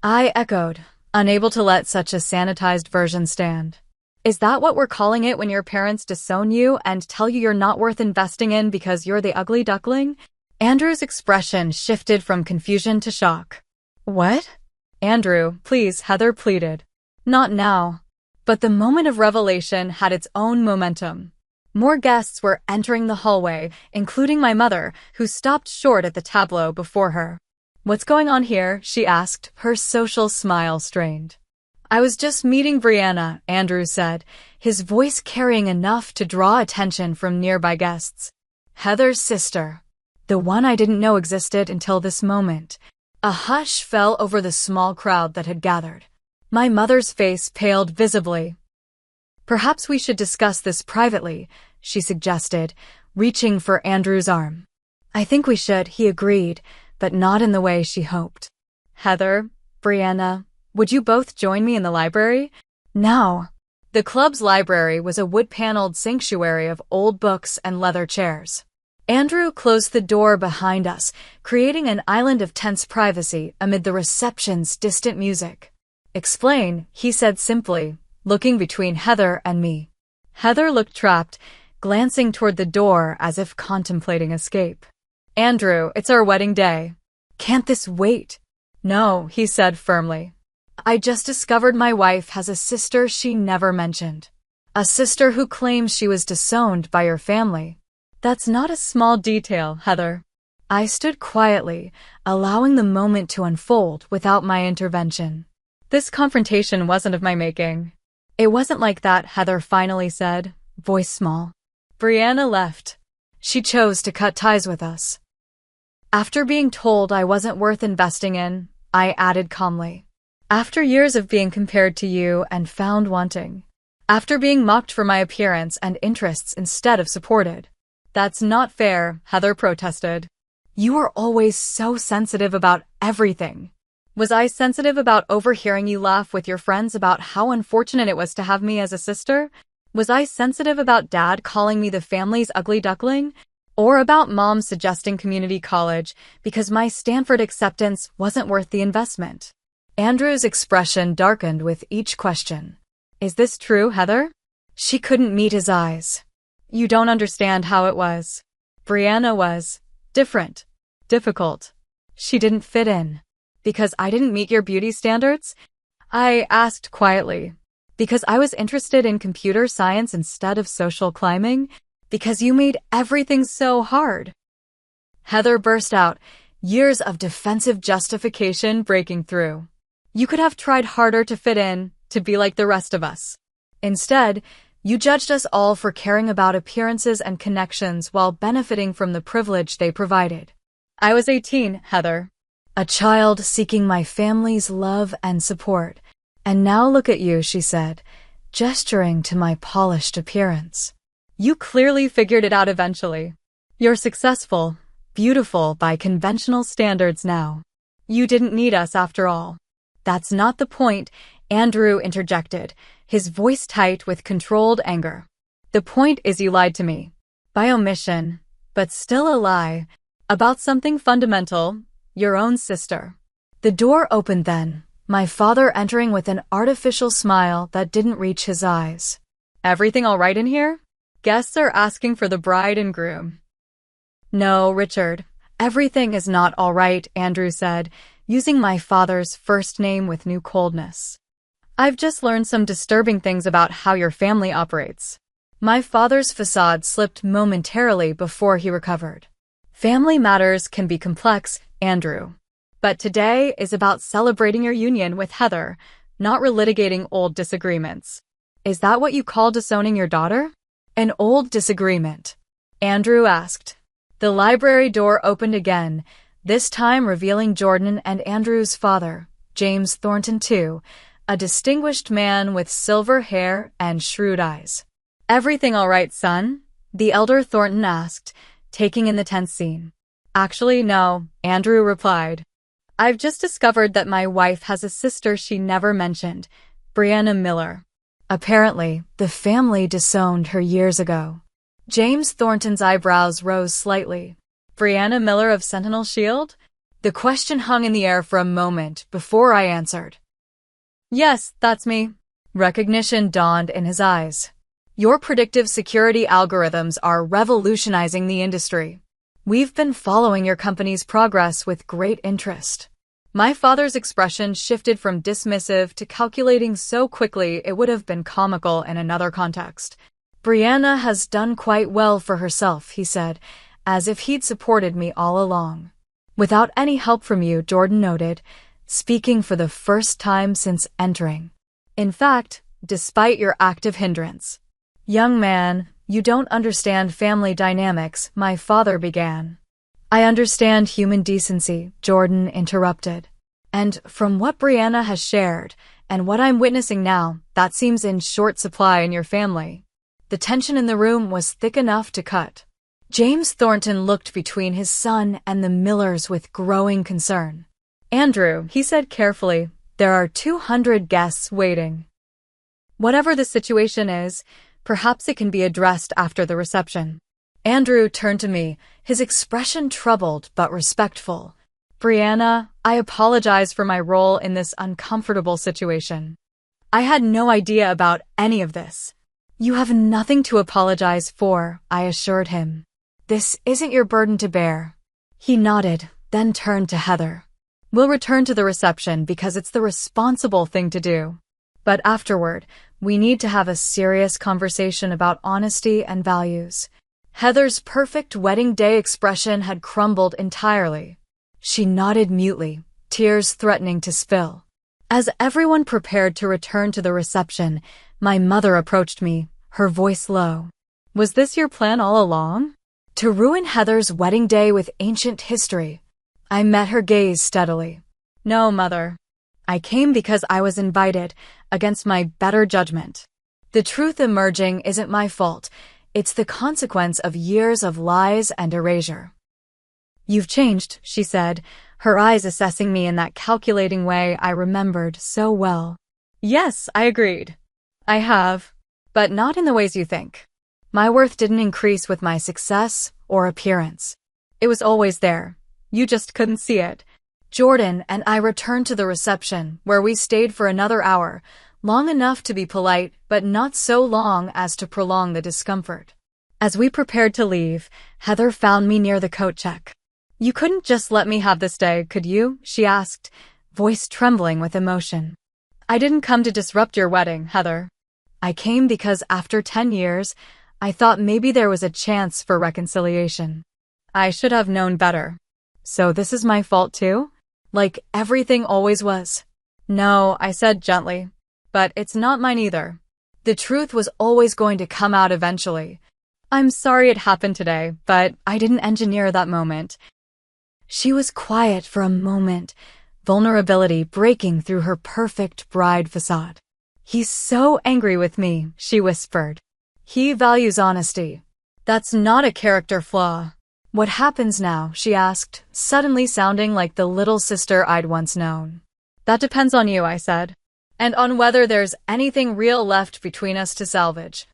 I echoed, unable to let such a sanitized version stand. Is that what we're calling it when your parents disown you and tell you you're not worth investing in because you're the ugly duckling? Andrew's expression shifted from confusion to shock. What? Andrew, please, Heather pleaded. Not now. But the moment of revelation had its own momentum. More guests were entering the hallway, including my mother, who stopped short at the tableau before her. What's going on here? She asked, her social smile strained. I was just meeting Brianna, Andrew said, his voice carrying enough to draw attention from nearby guests. Heather's sister. The one I didn't know existed until this moment. A hush fell over the small crowd that had gathered. My mother's face paled visibly. Perhaps we should discuss this privately, she suggested, reaching for Andrew's arm. I think we should, he agreed, but not in the way she hoped. Heather, Brianna, would you both join me in the library? No. The club's library was a wood-paneled sanctuary of old books and leather chairs. Andrew closed the door behind us, creating an island of tense privacy amid the reception's distant music. Explain, he said simply, looking between Heather and me. Heather looked trapped, glancing toward the door as if contemplating escape. Andrew, it's our wedding day. Can't this wait? No, he said firmly. I just discovered my wife has a sister she never mentioned. A sister who claims she was disowned by your family. That's not a small detail, Heather. I stood quietly, allowing the moment to unfold without my intervention. This confrontation wasn't of my making. It wasn't like that, Heather finally said, voice small. Brianna left. She chose to cut ties with us. After being told I wasn't worth investing in, I added calmly. After years of being compared to you and found wanting. After being mocked for my appearance and interests instead of supported. That's not fair, Heather protested. You are always so sensitive about everything. Was I sensitive about overhearing you laugh with your friends about how unfortunate it was to have me as a sister? Was I sensitive about Dad calling me the family's ugly duckling? Or about Mom suggesting community college because my Stanford acceptance wasn't worth the investment? Andrew's expression darkened with each question. Is this true, Heather? She couldn't meet his eyes. You don't understand how it was. Brianna was different, difficult. She didn't fit in. Because I didn't meet your beauty standards? I asked quietly. Because I was interested in computer science instead of social climbing? Because you made everything so hard. Heather burst out, years of defensive justification breaking through. You could have tried harder to fit in, to be like the rest of us. Instead, you judged us all for caring about appearances and connections while benefiting from the privilege they provided. I was 18, Heather. A child seeking my family's love and support. And now look at you, she said, gesturing to my polished appearance. You clearly figured it out eventually. You're successful, beautiful by conventional standards now. You didn't need us after all. That's not the point, Andrew interjected, his voice tight with controlled anger. The point is you lied to me. By omission, but still a lie, about something fundamental, your own sister. The door opened then, my father entering with an artificial smile that didn't reach his eyes. Everything all right in here? Guests are asking for the bride and groom. No, Richard, everything is not all right, Andrew said, using my father's first name with new coldness. I've just learned some disturbing things about how your family operates. My father's facade slipped momentarily before he recovered. Family matters can be complex, Andrew. But today is about celebrating your union with Heather, not relitigating old disagreements. Is that what you call disowning your daughter? An old disagreement? Andrew asked. The library door opened again, this time revealing Jordan and Andrew's father, James Thornton II, a distinguished man with silver hair and shrewd eyes. Everything all right, son? The elder Thornton asked, taking in the tense scene. Actually, no, Andrew replied. I've just discovered that my wife has a sister she never mentioned, Brianna Miller. Apparently, the family disowned her years ago. James Thornton's eyebrows rose slightly. Brianna Miller of Sentinel Shield? The question hung in the air for a moment before I answered. Yes, that's me. Recognition dawned in his eyes. Your predictive security algorithms are revolutionizing the industry. We've been following your company's progress with great interest. My father's expression shifted from dismissive to calculating so quickly it would have been comical in another context. Brianna has done quite well for herself, he said, as if he'd supported me all along. Without any help from you, Jordan noted, speaking for the first time since entering. In fact, despite your active hindrance. Young man, you don't understand family dynamics, my father began. I understand human decency, Jordan interrupted. And from what Brianna has shared, and what I'm witnessing now, that seems in short supply in your family. The tension in the room was thick enough to cut. James Thornton looked between his son and the Millers with growing concern. Andrew, he said carefully, there are 200 guests waiting. Whatever the situation is, perhaps it can be addressed after the reception. Andrew turned to me, his expression troubled but respectful. Brianna, I apologize for my role in this uncomfortable situation. I had no idea about any of this. You have nothing to apologize for, I assured him. This isn't your burden to bear. He nodded, then turned to Heather. We'll return to the reception because it's the responsible thing to do. But afterward, we need to have a serious conversation about honesty and values. Heather's perfect wedding day expression had crumbled entirely. She nodded mutely, tears threatening to spill. As everyone prepared to return to the reception, my mother approached me, her voice low. Was this your plan all along? To ruin Heather's wedding day with ancient history? I met her gaze steadily. No, Mother. I came because I was invited, against my better judgment. The truth emerging isn't my fault. It's the consequence of years of lies and erasure. You've changed, she said, her eyes assessing me in that calculating way I remembered so well. Yes, I agreed. I have, but not in the ways you think. My worth didn't increase with my success or appearance. It was always there. You just couldn't see it. Jordan and I returned to the reception, where we stayed for another hour, long enough to be polite, but not so long as to prolong the discomfort. As we prepared to leave, Heather found me near the coat check. You couldn't just let me have this day, could you? She asked, voice trembling with emotion. I didn't come to disrupt your wedding, Heather. I came because after 10 years, I thought maybe there was a chance for reconciliation. I should have known better. So this is my fault too? Like everything always was? No, I said gently. But it's not mine either. The truth was always going to come out eventually. I'm sorry it happened today, but I didn't engineer that moment. She was quiet for a moment, vulnerability breaking through her perfect bride facade. He's so angry with me, she whispered. He values honesty. That's not a character flaw. What happens now? She asked, suddenly sounding like the little sister I'd once known. That depends on you, I said, and on whether there's anything real left between us to salvage.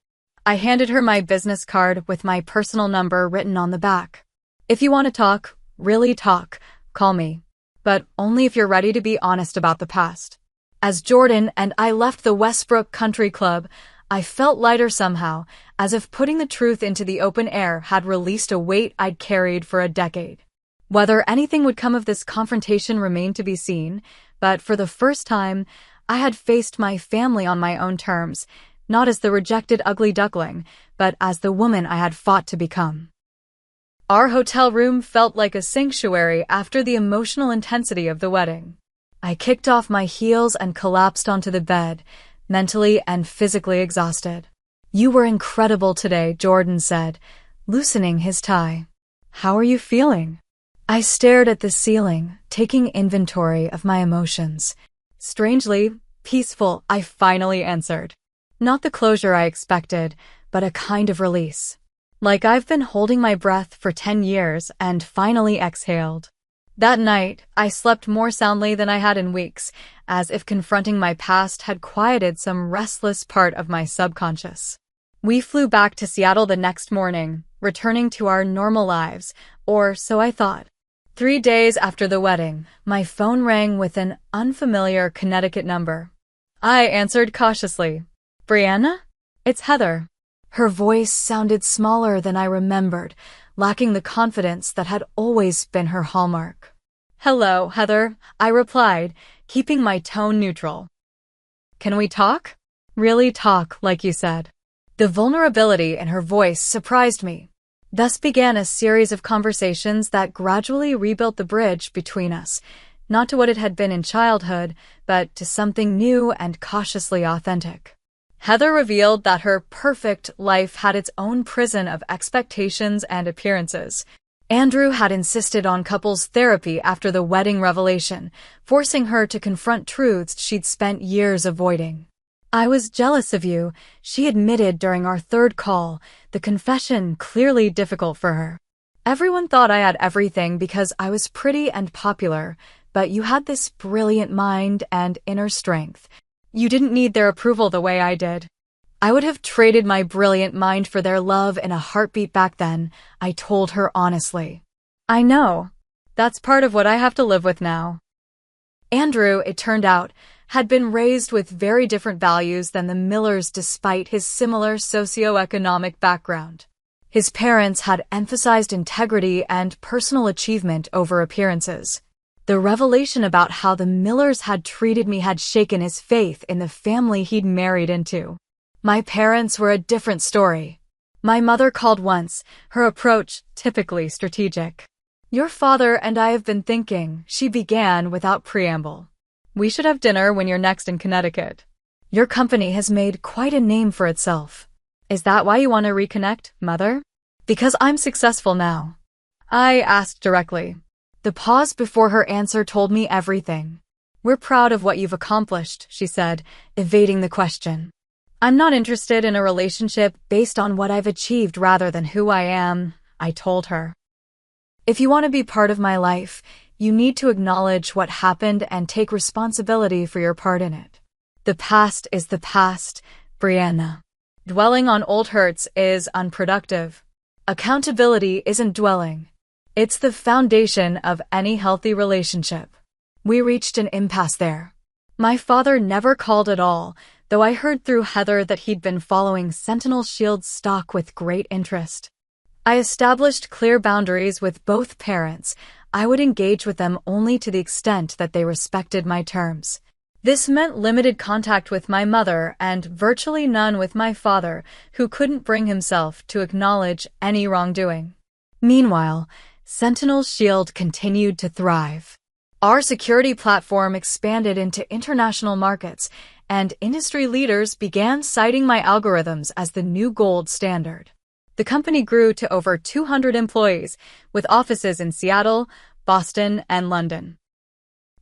I handed her my business card with my personal number written on the back. If you want to talk, really talk, call me. But only if you're ready to be honest about the past. As Jordan and I left the Westbrook Country Club, I felt lighter somehow, as if putting the truth into the open air had released a weight I'd carried for a decade. Whether anything would come of this confrontation remained to be seen, but for the first time, I had faced my family on my own terms, not as the rejected ugly duckling, but as the woman I had fought to become. Our hotel room felt like a sanctuary after the emotional intensity of the wedding. I kicked off my heels and collapsed onto the bed, mentally and physically exhausted. You were incredible today, Jordan said, loosening his tie. How are you feeling? I stared at the ceiling, taking inventory of my emotions. Strangely, peaceful, I finally answered. Not the closure I expected, but a kind of release. Like I've been holding my breath for 10 years and finally exhaled. That night, I slept more soundly than I had in weeks, as if confronting my past had quieted some restless part of my subconscious. We flew back to Seattle the next morning, returning to our normal lives, or so I thought. 3 days after the wedding, my phone rang with an unfamiliar Connecticut number. I answered cautiously. Brianna? It's Heather. Her voice sounded smaller than I remembered, lacking the confidence that had always been her hallmark. Hello, Heather, I replied, keeping my tone neutral. Can we talk? Really talk, like you said. The vulnerability in her voice surprised me. Thus began a series of conversations that gradually rebuilt the bridge between us, not to what it had been in childhood, but to something new and cautiously authentic. Heather revealed that her perfect life had its own prison of expectations and appearances. Andrew had insisted on couples therapy after the wedding revelation, forcing her to confront truths she'd spent years avoiding. I was jealous of you, she admitted during our third call, the confession clearly difficult for her. Everyone thought I had everything because I was pretty and popular, but you had this brilliant mind and inner strength. You didn't need their approval the way I did. I would have traded my brilliant mind for their love in a heartbeat back then, I told her honestly. I know. That's part of what I have to live with now. Andrew, it turned out, had been raised with very different values than the Millers despite his similar socioeconomic background. His parents had emphasized integrity and personal achievement over appearances. The revelation about how the Millers had treated me had shaken his faith in the family he'd married into. My parents were a different story. My mother called once, her approach typically strategic. Your father and I have been thinking, she began without preamble. We should have dinner when you're next in Connecticut. Your company has made quite a name for itself. Is that why you want to reconnect, Mother? Because I'm successful now. I asked directly. The pause before her answer told me everything. We're proud of what you've accomplished, she said, evading the question. I'm not interested in a relationship based on what I've achieved rather than who I am, I told her. If you want to be part of my life, you need to acknowledge what happened and take responsibility for your part in it. The past is the past, Brianna. Dwelling on old hurts is unproductive. Accountability isn't dwelling. It's the foundation of any healthy relationship. We reached an impasse there. My father never called at all, though I heard through Heather that he'd been following Sentinel Shield's stock with great interest. I established clear boundaries with both parents. I would engage with them only to the extent that they respected my terms. This meant limited contact with my mother and virtually none with my father, who couldn't bring himself to acknowledge any wrongdoing. Meanwhile, Sentinel Shield continued to thrive. Our security platform expanded into international markets, and industry leaders began citing my algorithms as the new gold standard. The company grew to over 200 employees, with offices in Seattle, Boston, and London.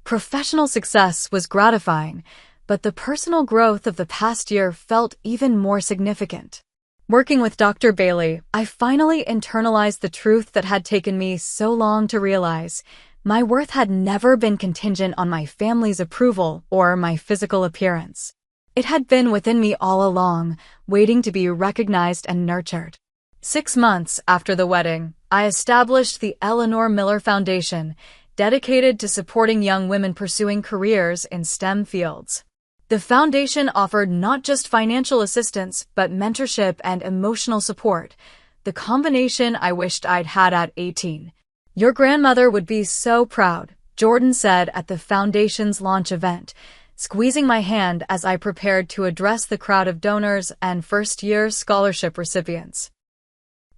Professional success was gratifying, but the personal growth of the past year felt even more significant. Working with Dr. Bailey, I finally internalized the truth that had taken me so long to realize. My worth had never been contingent on my family's approval or my physical appearance. It had been within me all along, waiting to be recognized and nurtured. 6 months after the wedding, I established the Eleanor Miller Foundation, dedicated to supporting young women pursuing careers in STEM fields. The foundation offered not just financial assistance, but mentorship and emotional support, the combination I wished I'd had at 18. Your grandmother would be so proud, Jordan said at the foundation's launch event, squeezing my hand as I prepared to address the crowd of donors and first-year scholarship recipients.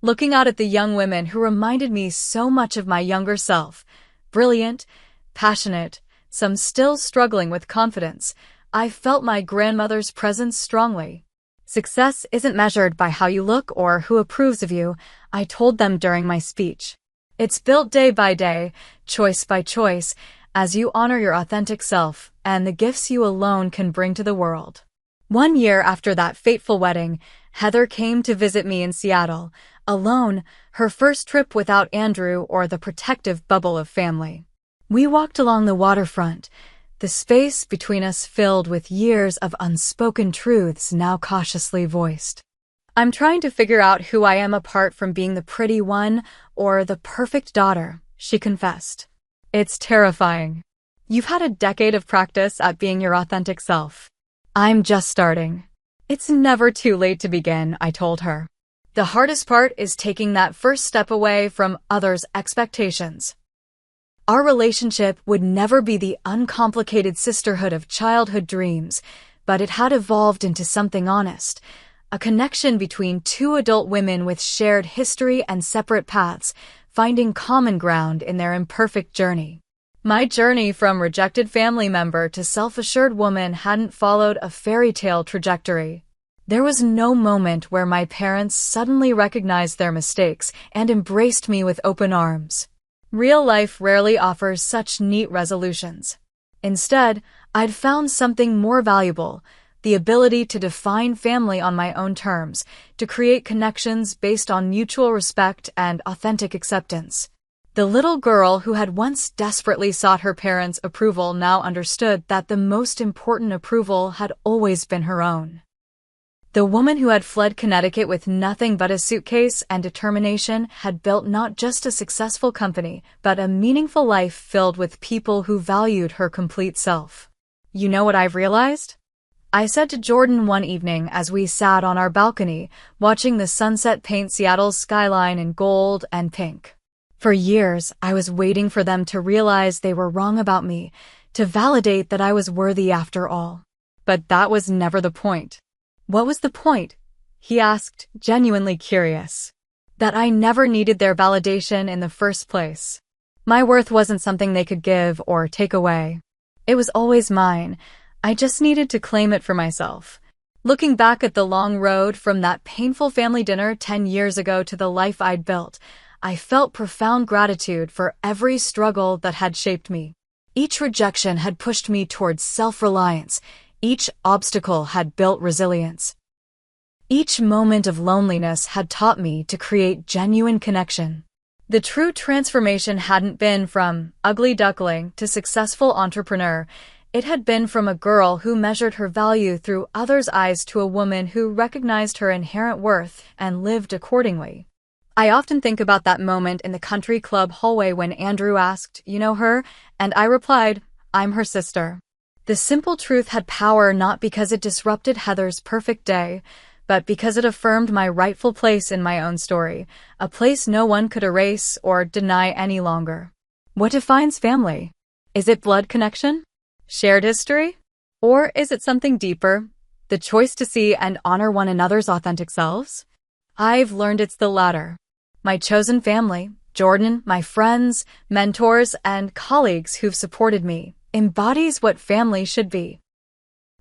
Looking out at the young women who reminded me so much of my younger self, brilliant, passionate, some still struggling with confidence, I felt my grandmother's presence strongly. Success isn't measured by how you look or who approves of you, I told them during my speech. It's built day by day, choice by choice, as you honor your authentic self and the gifts you alone can bring to the world. 1 year after that fateful wedding, Heather came to visit me in Seattle, alone, her first trip without Andrew or the protective bubble of family. We walked along the waterfront, the space between us filled with years of unspoken truths now cautiously voiced. I'm trying to figure out who I am apart from being the pretty one or the perfect daughter, she confessed. It's terrifying. You've had a decade of practice at being your authentic self. I'm just starting. It's never too late to begin, I told her. The hardest part is taking that first step away from others' expectations. Our relationship would never be the uncomplicated sisterhood of childhood dreams, but it had evolved into something honest, a connection between two adult women with shared history and separate paths, finding common ground in their imperfect journey. My journey from rejected family member to self-assured woman hadn't followed a fairy tale trajectory. There was no moment where my parents suddenly recognized their mistakes and embraced me with open arms. Real life rarely offers such neat resolutions. Instead, I'd found something more valuable, the ability to define family on my own terms, to create connections based on mutual respect and authentic acceptance. The little girl who had once desperately sought her parents' approval now understood that the most important approval had always been her own. The woman who had fled Connecticut with nothing but a suitcase and determination had built not just a successful company, but a meaningful life filled with people who valued her complete self. You know what I've realized? I said to Jordan one evening as we sat on our balcony, watching the sunset paint Seattle's skyline in gold and pink. For years, I was waiting for them to realize they were wrong about me, to validate that I was worthy after all. But that was never the point. What was the point? He asked, genuinely curious. That I never needed their validation in the first place. My worth wasn't something they could give or take away. It was always mine. I just needed to claim it for myself. Looking back at the long road from that painful family dinner 10 years ago to the life I'd built, I felt profound gratitude for every struggle that had shaped me. Each rejection had pushed me towards self-reliance. Each obstacle had built resilience. Each moment of loneliness had taught me to create genuine connection. The true transformation hadn't been from ugly duckling to successful entrepreneur. It had been from a girl who measured her value through others' eyes to a woman who recognized her inherent worth and lived accordingly. I often think about that moment in the country club hallway when Andrew asked, "You know her?" And I replied, "I'm her sister." The simple truth had power not because it disrupted Heather's perfect day, but because it affirmed my rightful place in my own story, a place no one could erase or deny any longer. What defines family? Is it blood connection? Shared history? Or is it something deeper, the choice to see and honor one another's authentic selves? I've learned it's the latter. My chosen family, Jordan, my friends, mentors, and colleagues who've supported me, embodies what family should be.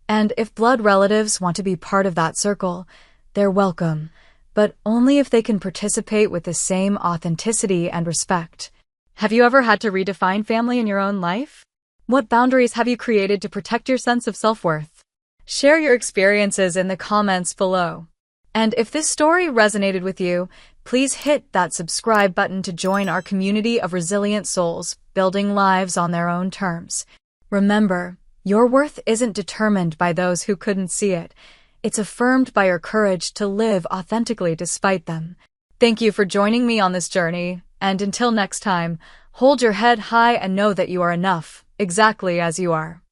And if blood relatives want to be part of that circle, they're welcome, but only if they can participate with the same authenticity and respect. Have you ever had to redefine family in your own life? What boundaries have you created to protect your sense of self-worth? Share your experiences in the comments below. And if this story resonated with you, please hit that subscribe button to join our community of resilient souls building lives on their own terms. Remember, your worth isn't determined by those who couldn't see it. It's affirmed by your courage to live authentically despite them. Thank you for joining me on this journey, and until next time, hold your head high and know that you are enough, exactly as you are.